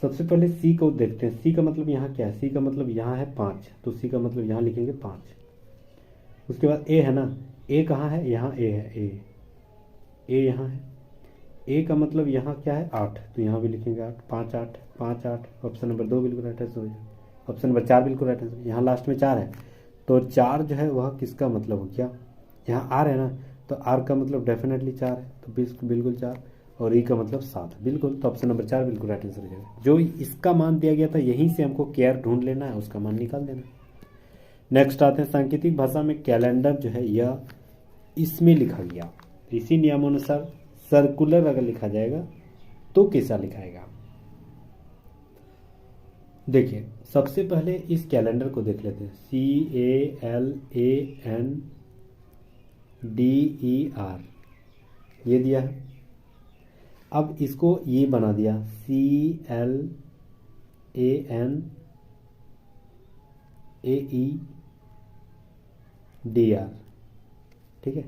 S1: सबसे पहले C को देखते हैं। C का मतलब यहाँ क्या है, C का मतलब यहाँ है 5, तो C का मतलब यहाँ लिखेंगे 5। उसके बाद A है ना, A कहाँ है, यहाँ A है, A यहाँ है। A का मतलब यहाँ क्या है 8, तो यहाँ भी लिखेंगे 8, 5 8 5 8। ऑप्शन नंबर 2 बिल्कुल राइट आंसर हो जाएगा। ऑप्शन नंबर 4 बिल्कुल राइट आंसर। यहाँ लास्ट में 4 है, तो 4 जो है वह किसका मतलब हो गया, यहाँ R है ना, तो R का मतलब डेफिनेटली 4 है, तो बिल्कुल 4, और E का मतलब 7 बिल्कुल। तो ऑप्शन नंबर 4 बिल्कुल राइट आंसर हो जाएगा। जो इसका मान दिया गया था यहीं से हमको केयर ढूंढ लेना है, उसका मान निकाल देना है। नेक्स्ट आते हैं, सांकेतिक भाषा में कैलेंडर जो है यह इसमें लिखा गया, इसी नियमानुसार सर्कुलर अगर लिखा जाएगा तो कैसा लिखाएगा। देखिए सबसे पहले इस कैलेंडर को देख लेते हैं। CALENDER ये दिया है। अब इसको ये बना दिया CLANAEDR। ठीक है,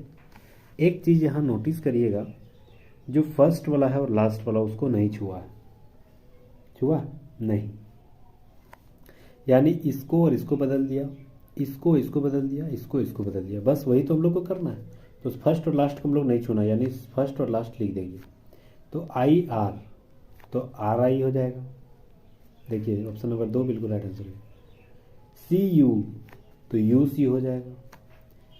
S1: एक चीज यहां नोटिस करिएगा, जो फर्स्ट वाला है और लास्ट वाला उसको नहीं छुआ है, छुआ नहीं, यानी इसको और इसको बदल दिया, इसको बदल दिया, इसको बदल दिया, बस वही तो हम लोग को करना है। तो फर्स्ट और लास्ट को हम लोग नहीं छूना, यानी फर्स्ट और लास्ट लिख देंगे। तो IR तो RI हो जाएगा। देखिए ऑप्शन नंबर 2 बिल्कुल राइट आंसर है। CU तो UC हो जाएगा।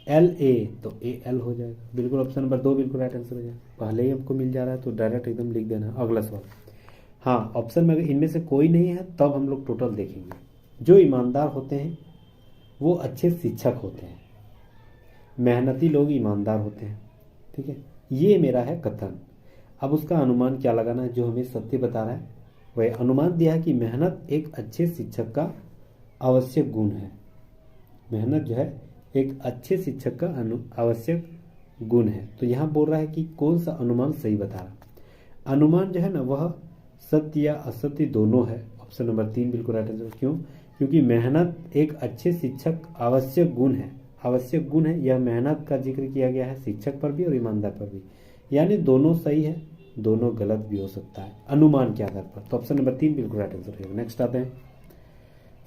S1: LA तो AL हो जाएगा। बिल्कुल ऑप्शन नंबर 2 बिल्कुल राइट आंसर हो जाएगा। पहले ही हमको मिल जा रहा है तो डायरेक्ट एकदम लिख देना। अगला सवाल, हाँ ऑप्शन में अगर इनमें से कोई नहीं है तब हम लोग टोटल देखेंगे। जो ईमानदार होते हैं वो अच्छे शिक्षक होते हैं, मेहनती लोग ईमानदार होते हैं। ठीक है, ये मेरा है कथन। अब उसका अनुमान क्या लगाना है, जो हमें सत्य बता रहा है वह अनुमान दिया है कि मेहनत एक अच्छे शिक्षक का आवश्यक गुण है। मेहनत जो है एक अच्छे शिक्षक का आवश्यक गुण है। तो यहाँ बोल रहा है कि कौन सा अनुमान सही बता रहा है। अनुमान जो है ना वह सत्य या असत्य दोनों है। ऑप्शन नंबर 3 बिल्कुल राइट आंसर। क्यों? क्योंकि मेहनत एक अच्छे शिक्षक आवश्यक गुण है, आवश्यक गुण है। यह मेहनत का जिक्र किया गया है शिक्षक पर भी और ईमानदार पर भी, यानी दोनों सही है, दोनों गलत भी हो सकता है अनुमान के आधार पर। तो ऑप्शन नंबर 3 बिल्कुल राइट आंसर है। नेक्स्ट आते हैं।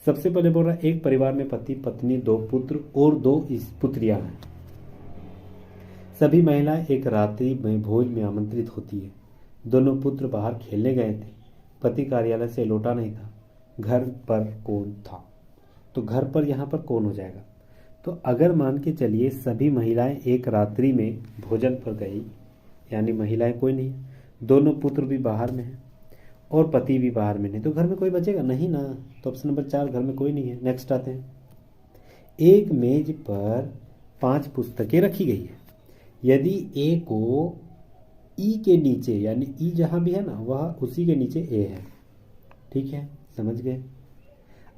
S1: सबसे पहले बोल रहा है एक परिवार में पति पत्नी 2 पुत्र और 2 पुत्रियां हैं। सभी महिलाएं एक रात्रि में भोज में आमंत्रित होती है। दोनों पुत्र बाहर खेलने गए थे। पति कार्यालय से लौटा नहीं था। घर पर कौन था? तो घर पर यहाँ पर कौन हो जाएगा? तो अगर मान के चलिए सभी महिलाएं एक रात्रि में भोजन पर गई, यानी महिलाएं कोई नहीं, दोनों पुत्र भी बाहर में हैं और पति भी बाहर में नहीं, तो घर में कोई बचेगा नहीं ना। तो ऑप्शन नंबर 4 घर में कोई नहीं है। नेक्स्ट आते हैं। एक मेज पर 5 पुस्तकें रखी गई है। यदि ए को ई के नीचे, यानी ई जहां भी है ना वह उसी के नीचे ए है। ठीक है, समझ गए।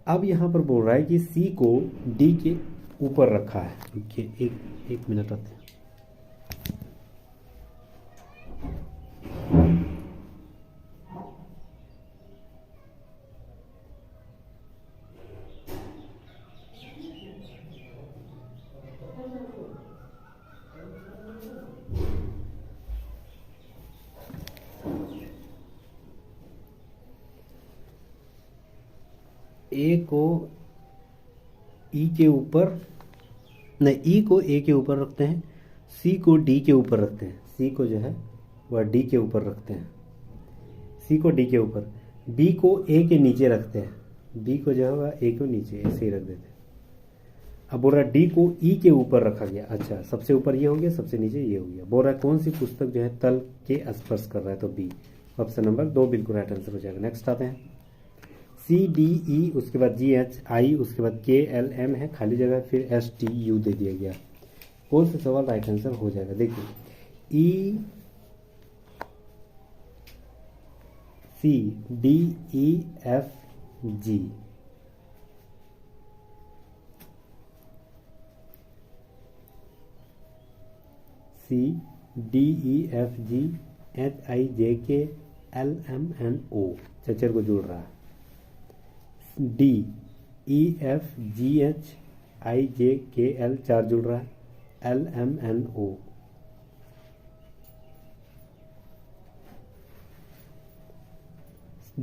S1: अब यहां पर बोल रहा है कि सी को डी के ऊपर रखा है। रुकिए एक मिनट आते हैं। ए को ई के ऊपर नहीं, ई को ए के ऊपर रखते हैं, सी को डी के ऊपर रखते हैं, सी को जो है वह डी के ऊपर रखते हैं, सी को डी के ऊपर, बी को ए के नीचे रखते हैं, बी को जो है वह ए के नीचे ऐसे ही रख देते हैं। अब बोल रहा है डी को ई के ऊपर रखा गया। अच्छा, सबसे ऊपर ये हो गया, सबसे नीचे ये हो गया। बोल रहा है कौन सी पुस्तक जो है तल के स्पर्श कर रहा है? तो बी, ऑप्शन नंबर 2 बिल्कुल राइट आंसर हो जाएगा। नेक्स्ट आते हैं। CDE उसके बाद GHI उसके बाद KLM है, खाली जगह, फिर STU दे दिया गया। कौन सा सवाल राइट आंसर हो जाएगा? देखिए ECDEFG, CDEFG HIJKLMNO चचर को जोड़ रहा है। DEFGHIJKL 4 जुड़ रहा है। LMNO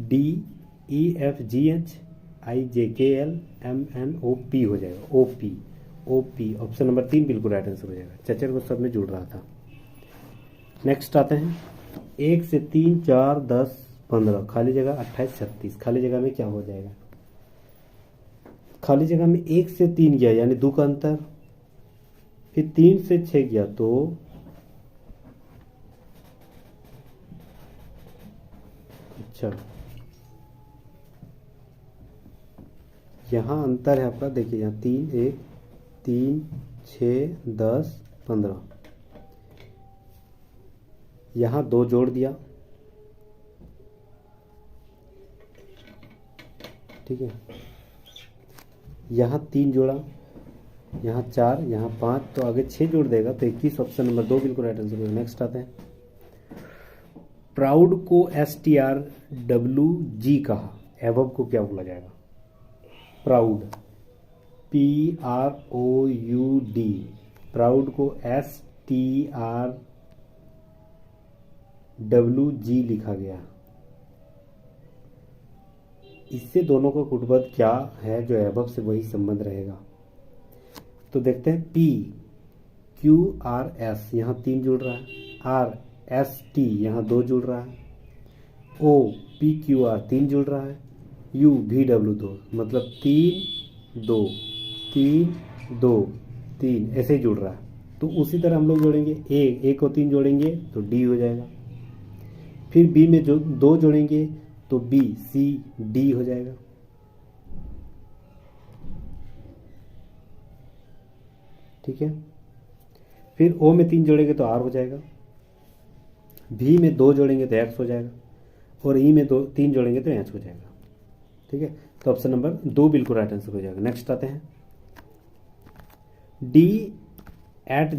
S1: DEFGHIJKLMNOP हो जाएगा। OP ऑप्शन नंबर 3 बिल्कुल राइट आंसर हो जाएगा। चचर को सब में जुड़ रहा था। नेक्स्ट आते हैं। 1 से 3 4 10 15 खाली जगह 28 36, खाली जगह में क्या हो जाएगा? खाली जगह में 1 से 3 गया यानी 2 का अंतर, फिर 3 से 6 गया तो अच्छा यहाँ अंतर है आपका। देखिए यहाँ 3 6 10 15, यहाँ 2 जोड़ दिया, ठीक है, यहाँ 3 जोड़ा, यहाँ 4, यहाँ 5, तो आगे 6 जोड़ देगा तो 21। ऑप्शन नंबर 2 बिल्कुल राइट आंसर होगा। नेक्स्ट आते हैं, प्राउड को STRWG कहा, एबव को क्या बोला जाएगा? प्राउड, PROUD, प्राउड को STRWG लिखा गया। इससे दोनों का गुणपद क्या है जो एबव से वही संबंध रहेगा? तो देखते हैं, PQRS यहाँ 3 जुड़ रहा है, RST यहाँ 2 जुड़ रहा है, OPQR 3 जुड़ रहा है, UVW 2, मतलब 3 2 3 2 3 ऐसे जुड़ रहा है। तो उसी तरह हम लोग जोड़ेंगे, A को 3 जोड़ेंगे तो D हो जाएगा, फिर B में जो 2 जोड़ेंगे तो BCD हो जाएगा, ठीक है। फिर O में 3 जोड़ेंगे तो R हो जाएगा, V में 2 जोड़ेंगे तो X हो जाएगा, और E में 3 जोड़ेंगे तो H हो जाएगा, ठीक है। तो ऑप्शन नंबर 2 बिल्कुल राइट आंसर हो जाएगा। नेक्स्ट आते हैं, D @n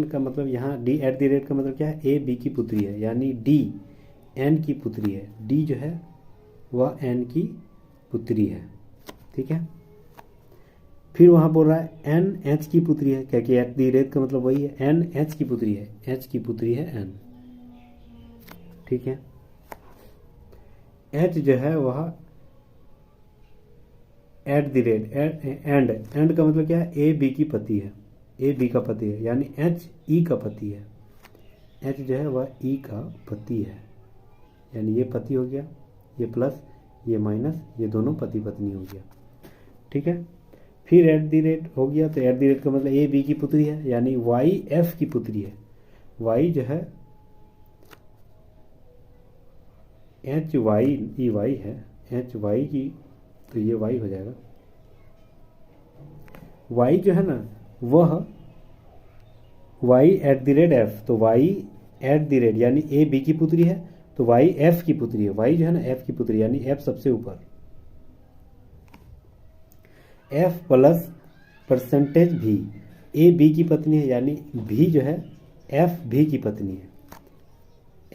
S1: का मतलब, यहाँ D का मतलब क्या है? A B की पुत्री है, यानी D N की पुत्री है, D जो है वह N की पुत्री है, ठीक है। फिर वहाँ बोल रहा है N H की पुत्री है, क्या कि @ का मतलब वही है, N H की पुत्री है, H की पुत्री है N, ठीक है। H जो है वह @ एंड का मतलब क्या है? A B की पति है, A B का पति है, यानी H E का पति है, H जो है वह E का पति है, यानी ये पति हो गया, ये प्लस ये माइनस, ये दोनों पति पत्नी हो गया, ठीक है। फिर @ हो गया, तो @ का मतलब A B की पुत्री है, यानी Y F की पुत्री है, Y जो है HY है, HY की, तो ये Y हो जाएगा। Y जो है ना वह Y @F, तो Y @ यानी A B की पुत्री है, तो Y F की पुत्री है, Y जो है ना F की पुत्री, यानी F सबसे ऊपर, F plus percentage V, A B की पत्नी है, यानी V जो है F V की पत्नी है,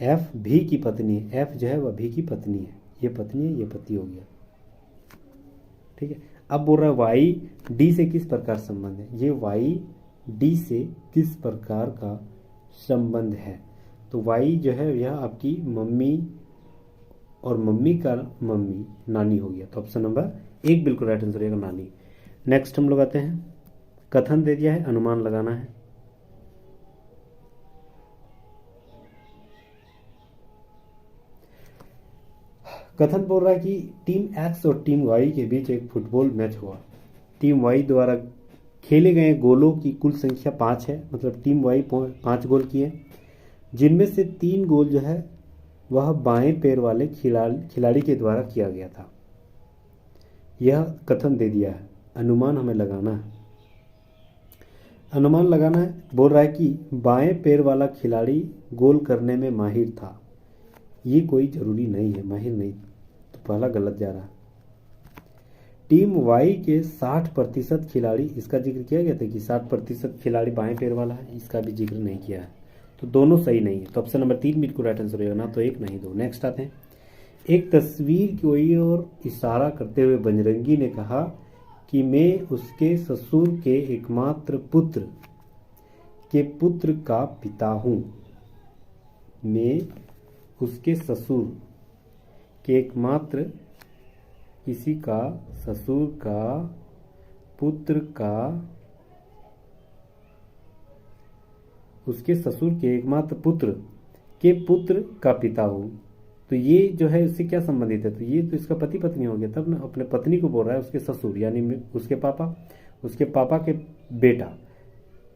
S1: F V की पत्नी है, F जो है वह V की पत्नी है, ये पत्नी है, ये पति हो गया, ठीक है। अब बोल रहा है Y D से किस प्रकार संबंध है, ये Y D से किस प्रकार का संबंध है? तो Y जो है यह आपकी मम्मी और मम्मी का मम्मी नानी हो गया, तो ऑप्शन नंबर 1 बिल्कुल राइट आंसर रहेगा, नानी। नेक्स्ट हम लोग आते हैं, कथन दे दिया है, अनुमान लगाना है। कथन बोल रहा है कि टीम X और टीम Y के बीच एक फुटबॉल मैच हुआ, टीम Y द्वारा खेले गए गोलों की कुल संख्या 5 है, मतलब टीम Y 5 गोल किए, जिनमें से 3 गोल जो है वह बाएं पैर वाले खिलाड़ी के द्वारा किया गया था। यह कथन दे दिया है, अनुमान हमें लगाना है। अनुमान लगाना है, बोल रहा है कि बाएं पैर वाला खिलाड़ी गोल करने में माहिर था, ये कोई जरूरी नहीं है, माहिर नहीं, तो पहला गलत जा रहा है। टीम Y के 60% खिलाड़ी, इसका जिक्र किया गया था कि 60% खिलाड़ी बाएं पैर वाला है, इसका भी जिक्र नहीं किया है, तो दोनों सही नहीं है, तो ऑप्शन नंबर 3 बिल्कुल राइट आंसर होगा, ना तो 1 नहीं 2। नेक्स्ट आते हैं, एक तस्वीर की ओर इशारा करते हुए बजरंगी ने कहा कि मैं उसके ससुर के एकमात्र पुत्र के पुत्र का पिता हूँ, मैं उसके ससुर के एकमात्र किसी का ससुर का पुत्र का, उसके ससुर के एकमात्र पुत्र के पुत्र का पिता हूँ, तो ये जो है इससे क्या संबंधित है? तो ये तो इसका पति पत्नी हो गया, तब ना अपने पत्नी को बोल रहा है उसके ससुर, यानी उसके पापा के बेटा,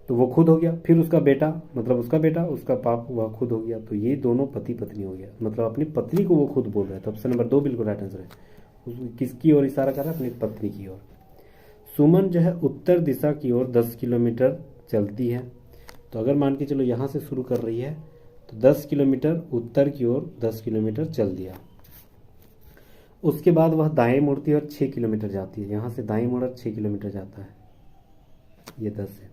S1: तो वो खुद हो गया, फिर उसका बेटा मतलब उसका बेटा, उसका पाप वह खुद हो गया, तो ये दोनों पति पत्नी हो गया, मतलब अपनी पत्नी को वो खुद बोल रहा है, तो ऑप्शन नंबर 2 बिल्कुल राइट आंसर है। किसकी ओर इशारा कर रहा है? अपनी पत्नी की ओर। सुमन जो है उत्तर दिशा की ओर 10 किलोमीटर चलती है। तो अगर मान के चलो यहाँ से शुरू कर रही है तो 10 किलोमीटर उत्तर की ओर 10 किलोमीटर चल दिया। उसके बाद वह दाएं मुड़ती है और 6 किलोमीटर जाती है। यहाँ से दाएं मुड़ा 6 किलोमीटर जाता है, ये 10 है।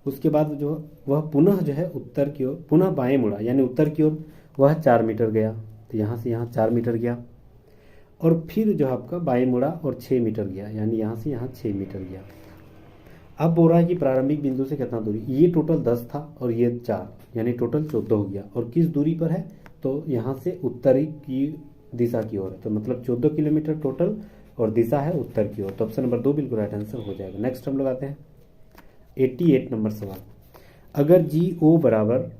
S1: उसके बाद जो वह पुनः जो है उत्तर की ओर पुनः बाएं मुड़ा, यानी उत्तर की ओर वह 4 मीटर गया। तो यहाँ से यहाँ 4 मीटर गया और फिर जो आपका बाएं मुड़ा और 6 मीटर गया, यानी यहाँ से यहाँ 6 मीटर गया। अब बोल रहा है कि प्रारंभिक बिंदु से कितना दूरी, ये टोटल 10 था और ये 4, यानी टोटल 14 हो गया। और किस दूरी पर है, तो यहाँ से उत्तरी की दिशा की ओर है, तो मतलब 14 किलोमीटर टोटल और दिशा है उत्तर की ओर। तो ऑप्शन नंबर 2 बिल्कुल राइट आंसर हो जाएगा। नेक्स्ट हम लोग आते हैं 88 नंबर सवाल। अगर GO बराबर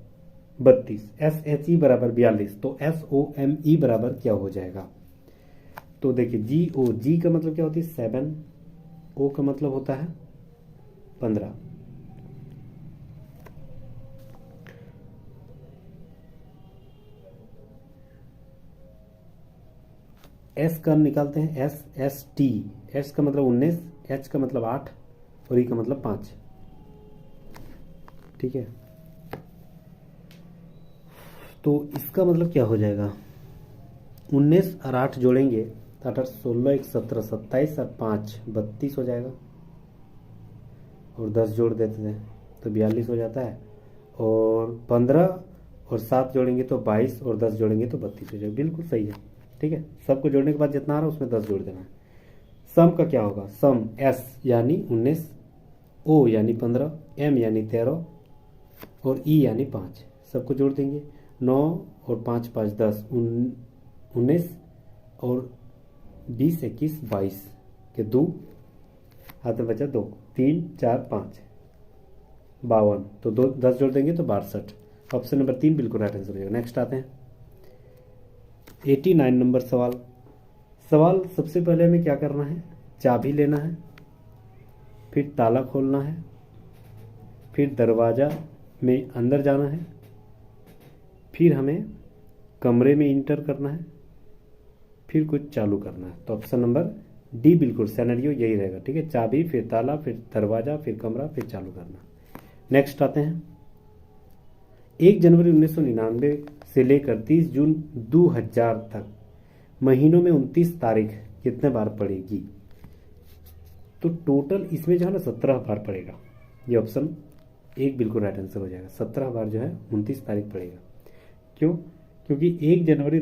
S1: 32, SHE बराबर 42, तो SOME बराबर क्या हो जाएगा। तो देखिए G का मतलब क्या होती है 7, O का मतलब होता है 15। S का निकालते हैं SST, S का मतलब 19, H का मतलब 8 और E का मतलब 5। ठीक है, तो इसका मतलब क्या हो जाएगा, 19 और 8 जोड़ेंगे तो 8 16 1 17 27 और 5 32 हो जाएगा। और 10 जोड़ देते हैं तो 42 हो जाता है। और 15 और 7 जोड़ेंगे तो 22 और 10 जोड़ेंगे तो 32 हो जाएगा। बिल्कुल सही है। ठीक है, सबको जोड़ने के बाद जितना आ रहा है उसमें 10 जोड़ देना है। सम का क्या होगा, सम S यानी 19, O यानी 15, M यानी 13 और E यानी 5, सबको जोड़ देंगे। 9 और 5 5 10 19 और 20 21 22 के 2 हाथ में बचा 2 3 4 5 52, तो 10 जोड़ देंगे तो 62। ऑप्शन नंबर 3 बिल्कुल राइट आंसर हो जाएगा। नेक्स्ट आते हैं 89 नंबर सवाल। सबसे पहले हमें क्या करना है, चाबी लेना है, फिर ताला खोलना है, फिर दरवाज़ा में अंदर जाना है, फिर हमें कमरे में इंटर करना है, फिर कुछ चालू करना है। तो ऑप्शन नंबर डी बिल्कुल सिनेरियो यही रहेगा। ठीक है, चाबी, फिर ताला, फिर दरवाज़ा, फिर कमरा, फिर चालू करना। नेक्स्ट आते हैं 1 जनवरी 1999 से लेकर 30 जून 2000 तक महीनों में 29 तारीख कितने बार पड़ेगी। तो टोटल इसमें जो है ना 17 बार पड़ेगा। ये ऑप्शन 1 बिल्कुल राइट आंसर हो जाएगा। 17 बार जो है 29 तारीख पड़ेगा। क्यों, क्योंकि 1 जनवरी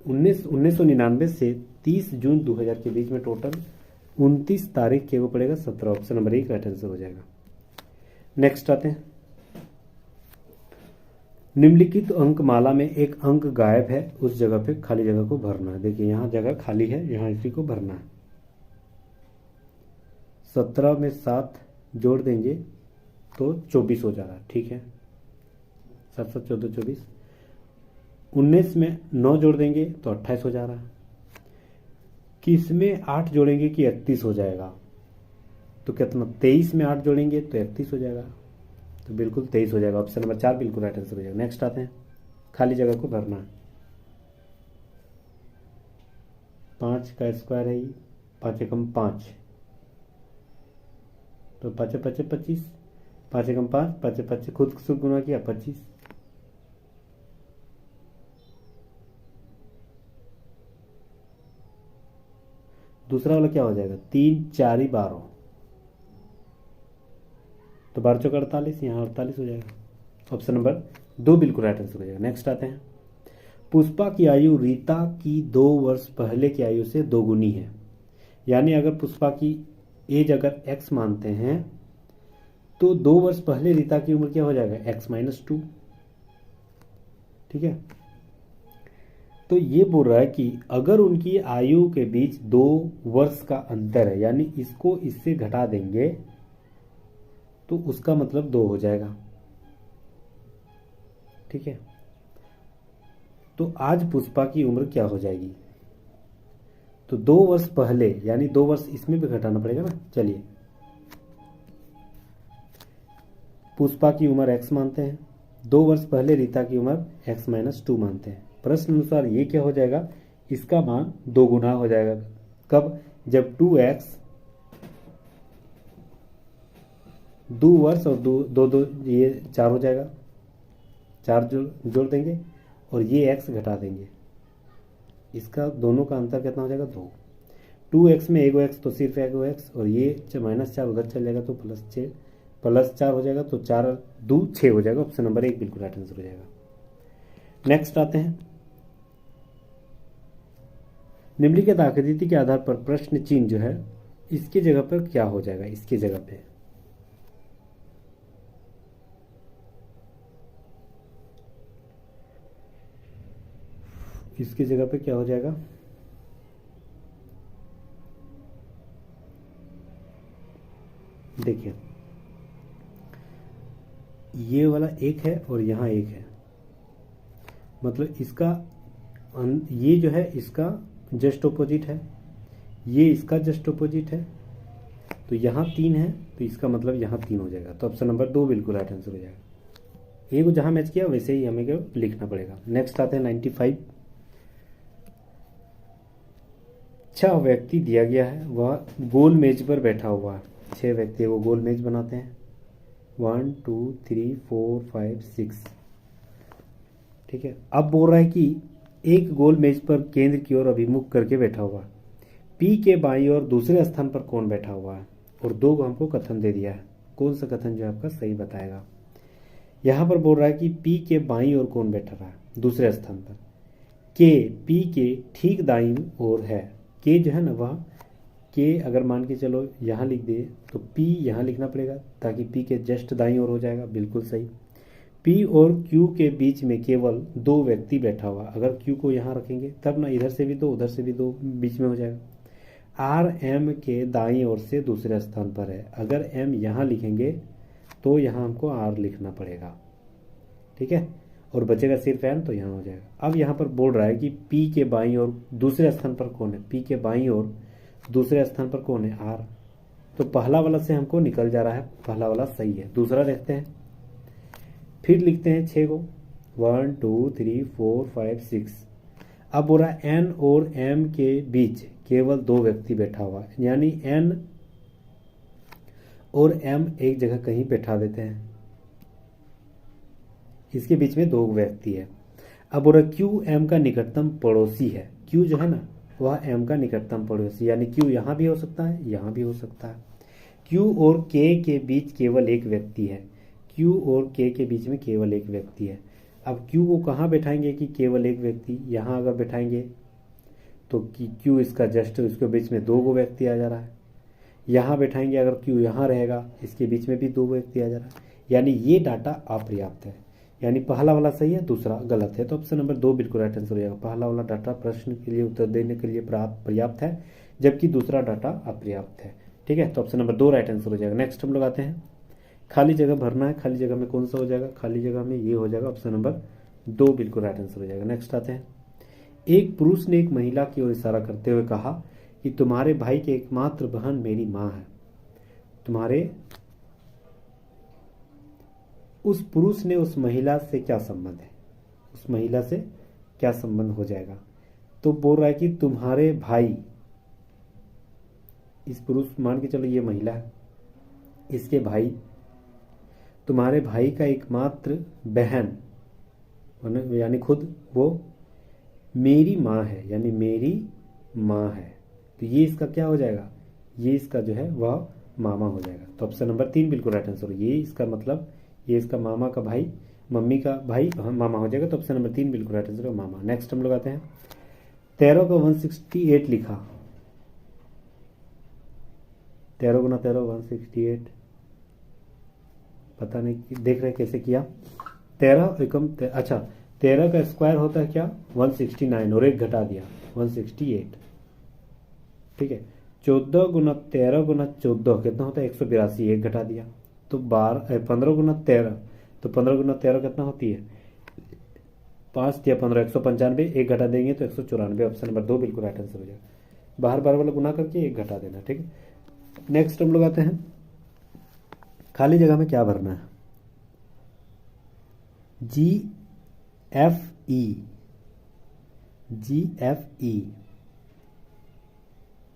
S1: 1999 से 30 जून 2000 के बीच में टोटल 29 तारीख के वो पड़ेगा 17। ऑप्शन नंबर 1 राइट आंसर हो जाएगा। नेक्स्ट आते हैं निम्नलिखित अंक माला में एक अंक गायब है, उस जगह पे खाली जगह को भरना है। देखिए यहाँ जगह खाली है, यहाँ इसी को भरना है। 17 में 7 जोड़ देंगे तो 24 हो जा रहा है। ठीक है, 7 7 14 24। 19 में 9 जोड़ देंगे तो 28 हो जा रहा है। किस में 8 जोड़ेंगे कि 31 हो जाएगा, तो कितना, 23 में 8 जोड़ेंगे तो 31 हो जाएगा। तो बिल्कुल 23 हो जाएगा। ऑप्शन नंबर 4 बिल्कुल राइट आंसर हो जाएगा। नेक्स्ट आते हैं खाली जगह को भरना है। 5 का स्क्वायर है, 5 एकम 5, तो 5 5 25, 5 एकम 5, 5 5 खुद से गुना किया 25। दूसरा वाला क्या हो जाएगा, 3 4 12, तो 12 चौक 48, यहाँ 48 हो जाएगा। ऑप्शन नंबर 2 बिल्कुल राइट आंसर हो जाएगा। नेक्स्ट आते हैं पुष्पा की आयु रीता की 2 वर्ष पहले की आयु से दोगुनी है। यानी अगर पुष्पा की एज अगर x मानते हैं तो 2 वर्ष पहले रीता की उम्र क्या हो जाएगा, x-2। ठीक है, तो ये बोल रहा है कि अगर उनकी आयु के बीच 2 वर्ष का अंतर है, यानी इसको इससे घटा देंगे तो उसका मतलब 2 हो जाएगा। ठीक है, तो आज पुष्पा की उम्र क्या हो जाएगी, तो 2 वर्ष पहले, यानी 2 वर्ष इसमें भी घटाना पड़ेगा ना। चलिए, पुष्पा की उम्र x मानते हैं, 2 वर्ष पहले रीता की उम्र x-2 मानते हैं। प्रश्न अनुसार ये क्या हो जाएगा, इसका मान 2 गुना हो जाएगा। कब, जब 2x 2 वर्ष और दो दो दो ये 4 हो जाएगा, 4 जोड़ देंगे और ये x घटा देंगे, इसका दोनों का अंतर कितना हो जाएगा 2। 2x में एगो x तो सिर्फ एगो x, और ये -4 उधर चल जाएगा तो +4 हो जाएगा, तो 4 2 6 हो जाएगा। ऑप्शन नंबर 1 बिल्कुल राइट आंसर हो जाएगा। नेक्स्ट आते हैं, निम्नलिखित आकृति के आधार पर प्रश्न चिन्ह जो है इसके जगह पर क्या हो जाएगा, इसके जगह पे इसकी जगह पे क्या हो जाएगा, देखिए ये वाला 1 है और यहाँ 1 है, मतलब इसका ये जो है इसका जस्ट ऑपोजिट है, ये इसका जस्ट ऑपोजिट है, तो यहाँ 3 है तो इसका मतलब यहाँ 3 हो जाएगा। तो ऑप्शन नंबर 2 बिल्कुल राइट आंसर हो जाएगा। ये को जहाँ मैच किया वैसे ही हमें क्या लिखना पड़ेगा। नेक्स्ट आते हैं 95। 6 व्यक्ति दिया गया है, वह गोल मेज पर बैठा हुआ है। 6 व्यक्ति वो गोल मेज बनाते हैं, 1 2 3 4 5 6, ठीक है। अब बोल रहा है कि एक गोल मेज पर केंद्र की ओर अभिमुख करके बैठा हुआ है, पी के बाईं ओर दूसरे स्थान पर कौन बैठा हुआ है, और 2 को हमको कथन दे दिया है। कौन सा कथन जो आपका सही बताएगा। यहाँ पर बोल रहा है कि पी के बाईं ओर कौन बैठा रहा है दूसरे स्थान पर, के पी के ठीक दाईं ओर है। के जो है ना वह के अगर मान के चलो यहाँ लिख दे तो पी यहाँ लिखना पड़ेगा ताकि पी के जस्ट दाईं ओर हो जाएगा, बिल्कुल सही। पी और क्यू के बीच में केवल 2 व्यक्ति बैठा हुआ, अगर क्यू को यहाँ रखेंगे तब ना इधर से भी 2 उधर से भी 2 बीच में हो जाएगा। आर एम के दाईं ओर से दूसरे स्थान पर है, अगर एम यहाँ लिखेंगे तो यहाँ हमको आर लिखना पड़ेगा, ठीक है, और बचेगा सिर्फ एन तो यहाँ हो जाएगा। अब यहाँ पर बोल रहा है कि पी के बाईं ओर दूसरे स्थान पर कौन है, पी के बाईं ओर दूसरे स्थान पर कौन है, आर। तो पहला वाला से हमको निकल जा रहा है, पहला वाला सही है। दूसरा देखते हैं, फिर लिखते हैं 6 को, 1 2 3 4 5 6। अब बोल रहा है एन और एम के बीच केवल 2 व्यक्ति बैठा हुआ है, यानी एन और एम एक जगह कहीं बैठा देते हैं, इसके बीच में 2 व्यक्ति है। अब बोल रहा क्यू एम का निकटतम पड़ोसी है, क्यू जो है ना वह एम का निकटतम पड़ोसी, यानी क्यू यहाँ भी हो सकता है यहाँ भी हो सकता है। क्यू और के बीच केवल 1 व्यक्ति है, क्यू और के बीच में केवल 1 व्यक्ति है। अब क्यू को कहाँ बैठाएंगे कि केवल 1 व्यक्ति, यहाँ अगर बैठाएंगे तो क्यू इसका जस्ट इसके बीच में 2 व्यक्ति आ जा रहा है। यहाँ बैठाएंगे अगर क्यू यहाँ रहेगा इसके बीच में भी 2 व्यक्ति आ जा रहा है, यानी ये डाटा अपर्याप्त है, यानी पहला वाला सही है दूसरा गलत है। तो ऑप्शन नंबर 2 बिल्कुल राइट आंसर हो जाएगा। पहला वाला डाटा प्रश्न के लिए उत्तर देने के लिए पर्याप्त है, जबकि दूसरा डाटा अपर्याप्त है, ठीक है। तो ऑप्शन नंबर 2 राइट आंसर हो जाएगा। नेक्स्ट हम लोग आते हैं, खाली जगह भरना है, खाली जगह में कौन सा हो जाएगा, खाली जगह में ये हो जाएगा, ऑप्शन नंबर 2 बिल्कुल राइट आंसर हो जाएगा। नेक्स्ट आते हैं, एक पुरुष ने एक महिला की ओर इशारा करते हुए कहा कि तुम्हारे भाई की एकमात्र बहन मेरी माँ है। तुम्हारे उस पुरुष ने उस महिला से क्या संबंध है, उस महिला से क्या संबंध हो जाएगा। तो बोल रहा है कि तुम्हारे भाई, इस पुरुष मान के चलो ये महिला है, इसके भाई, तुम्हारे भाई का एकमात्र बहन यानी खुद वो मेरी माँ है, यानी मेरी माँ है। तो ये इसका क्या हो जाएगा, ये इसका जो है वह मामा हो जाएगा। तो ऑप्शन नंबर 3 बिल्कुल राइट आंसर। ये इसका मतलब ये इसका मामा का भाई, मम्मी का भाई मामा हो जाएगा। तो ऑप्शन नंबर 3 बिल्कुल राइट आंसर मामा। नेक्स्ट हम लोग आते हैं, 13 को 168 लिखा, 13 गुना 13 168, पता नहीं देख रहे कैसे किया। 13 एकम अच्छा 13 का स्क्वायर होता है क्या 169 और 1 घटा दिया 168, ठीक है। 14 गुना 13 गुना 14 कितना होता है 182, 1 घटा दिया तो 15 गुना 13, तो 15 गुना 13 कितना होती है 5 या 15 195, 1 घटा देंगे तो 194। ऑप्शन नंबर 2 बिल्कुल राइट आंसर हो जाएगा। बाहर बार वाला गुना करके 1 घटा देना, ठीक है। नेक्स्ट हम लोग आते हैं, खाली जगह में क्या भरना है, GFE,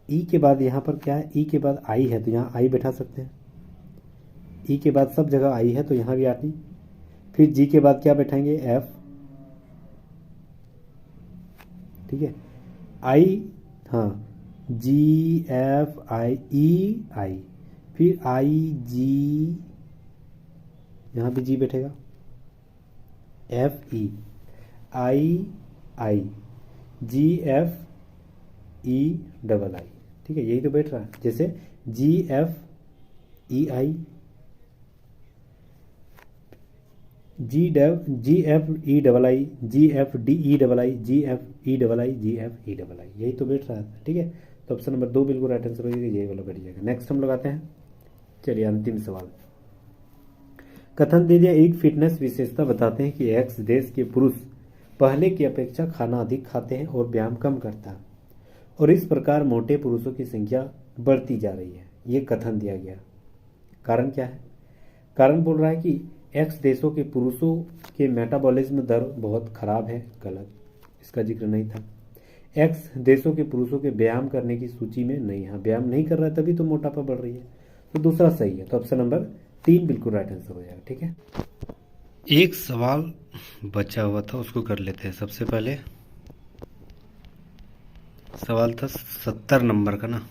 S1: ई के बाद यहाँ पर क्या है, ई के बाद आई है तो यहाँ आई बैठा सकते हैं, ई के बाद सब जगह आई है तो यहाँ भी आती। फिर जी के बाद क्या बैठाएंगे, एफ, ठीक है, आई, हाँ, जी एफ आई ई आई, फिर आई जी, यहाँ भी जी बैठेगा, F E I I, G F E double I, ठीक है, यही तो बैठ रहा है। जैसे G F E I, G F E double I, G F D E double I, G F E double I, G F E double I, यही तो बैठ रहा है, ठीक है। तो ऑप्शन नंबर 2 बिल्कुल राइट आंसर हो जाएगा, यही वाला बैठ जाएगा। नेक्स्ट हम लोग आते हैं, चलिए अंतिम सवाल। कथन दे दिया, एक फिटनेस विशेषता बताते हैं कि एक्स देश के पुरुष पहले की अपेक्षा खाना अधिक खाते हैं और व्यायाम कम करता है, और इस प्रकार मोटे पुरुषों की संख्या बढ़ती जा रही है। ये कथन दिया गया, कारण क्या है? कारण बोल रहा है कि एक्स देशों के पुरुषों के मेटाबॉलिज्म दर बहुत खराब है, गलत, इसका जिक्र नहीं था। एक्स देशों के पुरुषों के व्यायाम करने की सूची में नहीं है, व्यायाम नहीं कर रहा है तभी तो मोटापा बढ़ रही है, तो दूसरा सही है। तो ऑप्शन नंबर 3 बिल्कुल राइट आंसर हो जाएगा, ठीक है। एक सवाल बचा हुआ था, उसको कर लेते हैं। सबसे पहले सवाल था 70 नंबर का ना,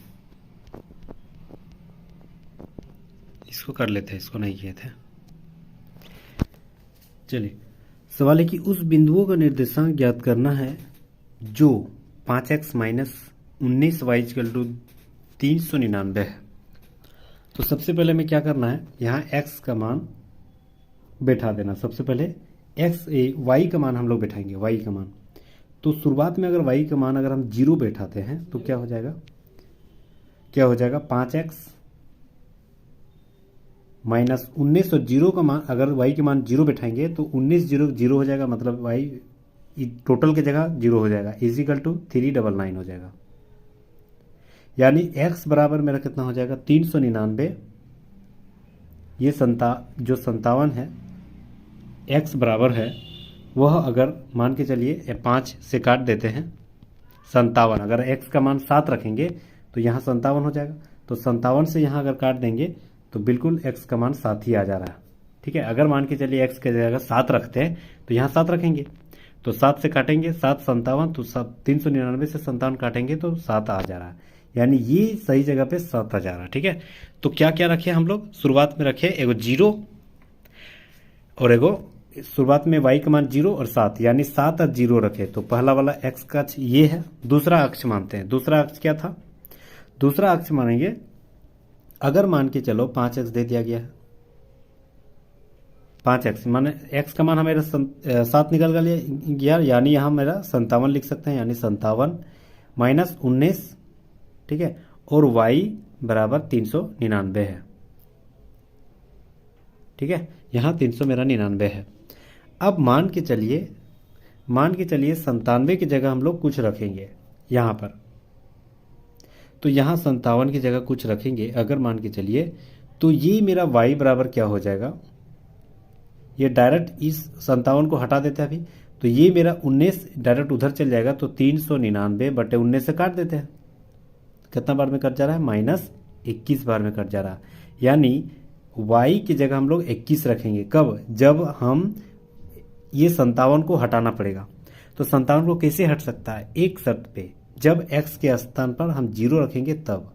S1: इसको कर लेते हैं, इसको नहीं किए थे। चलिए, सवाल है कि उस बिंदुओं का निर्देशांक ज्ञात करना है जो 5x माइनस 19y = 399 है। तो सबसे पहले में क्या करना है, यहाँ x का मान बैठा देना। सबसे पहले y का मान हम लोग बैठाएंगे, y का मान। तो शुरुआत में अगर y का मान अगर हम 0 बैठाते हैं तो क्या हो जाएगा, 5x माइनस 19 और 0 का मान, अगर y के मान 0 बैठाएंगे तो 19 0 हो जाएगा, मतलब y टोटल की जगह 0 हो जाएगा, = 399 हो जाएगा। यानी x बराबर मेरा कितना हो जाएगा, 399। ये जो 57 है, x बराबर है वह, अगर मान के चलिए 5 से काट देते हैं 57, अगर x का मान 7 रखेंगे तो यहाँ 57 हो जाएगा। तो 57 से यहाँ अगर काट देंगे तो बिल्कुल x का मान 7 ही आ जा रहा है, ठीक है। अगर मान के चलिए x के जगह 7 रखते हैं तो यहाँ 7 रखेंगे, तो 7 से काटेंगे 7 57, तो 399 से 57 काटेंगे तो 7 आ जा रहा है, यानी ये सही जगह पे 7 आ जा रहा है, ठीक है। तो क्या क्या रखे हम लोग, शुरुआत में रखे एगो 0 और एगो, शुरुआत में y का मान 0 और 7, यानी 7 और 0 रखे। तो पहला वाला x का अक्ष ये है, दूसरा अक्ष मानते हैं। दूसरा अक्ष क्या था, दूसरा अक्ष मानेंगे, अगर मान के चलो 5x दे दिया गया है, 5x माने x का मान हमारा 7 निकल गया, यानी यहाँ मेरा 57 लिख सकते हैं, यानी 57 माइनस 19, ठीक है, और y बराबर 399 है, ठीक है, यहाँ 399 है। अब मान के चलिए 97 की जगह हम लोग कुछ रखेंगे यहाँ पर, तो यहाँ 57 की जगह कुछ रखेंगे अगर मान के चलिए, तो ये मेरा y बराबर क्या हो जाएगा, ये डायरेक्ट इस 57 को हटा देते हैं अभी, तो ये मेरा 19 डायरेक्ट उधर चल जाएगा, तो 399/19 से काट देते हैं, कितना बार में कट जा रहा है, -21 बार में कट जा रहा है। यानी y की जगह हम लोग 21 रखेंगे, कब, जब हम ये 57 को हटाना पड़ेगा। तो 57 को कैसे हट सकता है, एक शर्त पे, जब x के स्थान पर हम 0 रखेंगे तब।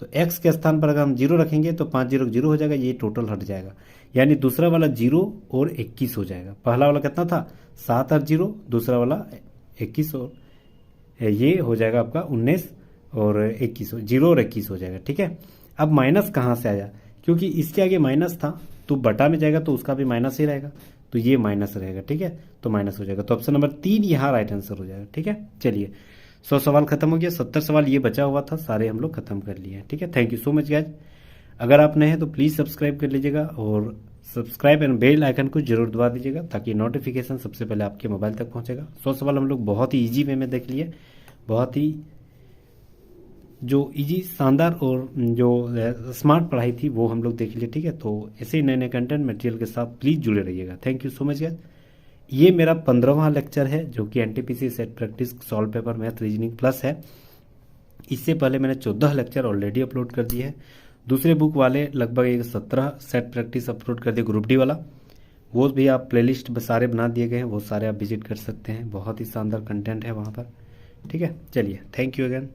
S1: तो x के स्थान पर अगर हम 0 रखेंगे तो 5 0 0 हो जाएगा, ये टोटल हट जाएगा, यानी दूसरा वाला 0 और 21 हो जाएगा। पहला वाला कितना था, 7 और 0, दूसरा वाला 21 और ये हो जाएगा आपका 19 और 21, 0 और 21 हो जाएगा, ठीक है। अब माइनस कहाँ से आया, क्योंकि इसके आगे माइनस था तो बटा में जाएगा तो उसका भी माइनस ही रहेगा, तो ये माइनस रहेगा, ठीक है, तो माइनस हो जाएगा। तो ऑप्शन नंबर 3 यहाँ राइट आंसर हो जाएगा, ठीक है। चलिए 100 सवाल खत्म हो गया, 70 सवाल ये बचा हुआ था, सारे हम लोग खत्म कर लिए हैं, ठीक है। Thank you so much guys. अगर आप नए हैं तो प्लीज़ सब्सक्राइब कर लीजिएगा और सब्सक्राइब एंड बेल आइकन को जरूर दबा दीजिएगा ताकि नोटिफिकेशन सबसे पहले आपके मोबाइल तक पहुंचेगा। 100 सवाल हम लोग बहुत ही ईजी वे में देख लिए, बहुत ही जो ईजी शानदार और जो स्मार्ट पढ़ाई थी वो हम लोग देख लिए, ठीक है। तो ऐसे ही नए नए कंटेंट मटेरियल के साथ प्लीज़ जुड़े रहिएगा। Thank you so much guys. ये मेरा 15वां लेक्चर है जो कि NTPC set practice solve paper math reasoning plus है। इससे पहले मैंने 14 लेक्चर ऑलरेडी अपलोड कर दिए हैं, दूसरे बुक वाले लगभग एक 17 सेट प्रैक्टिस अपलोड कर दिए ग्रुप डी वाला, वो भी आप प्लेलिस्ट सारे बना दिए गए हैं, वो सारे आप विजिट कर सकते हैं। बहुत ही शानदार कंटेंट है वहाँ पर। ठीक है, चलिए, थैंक यू अगेन।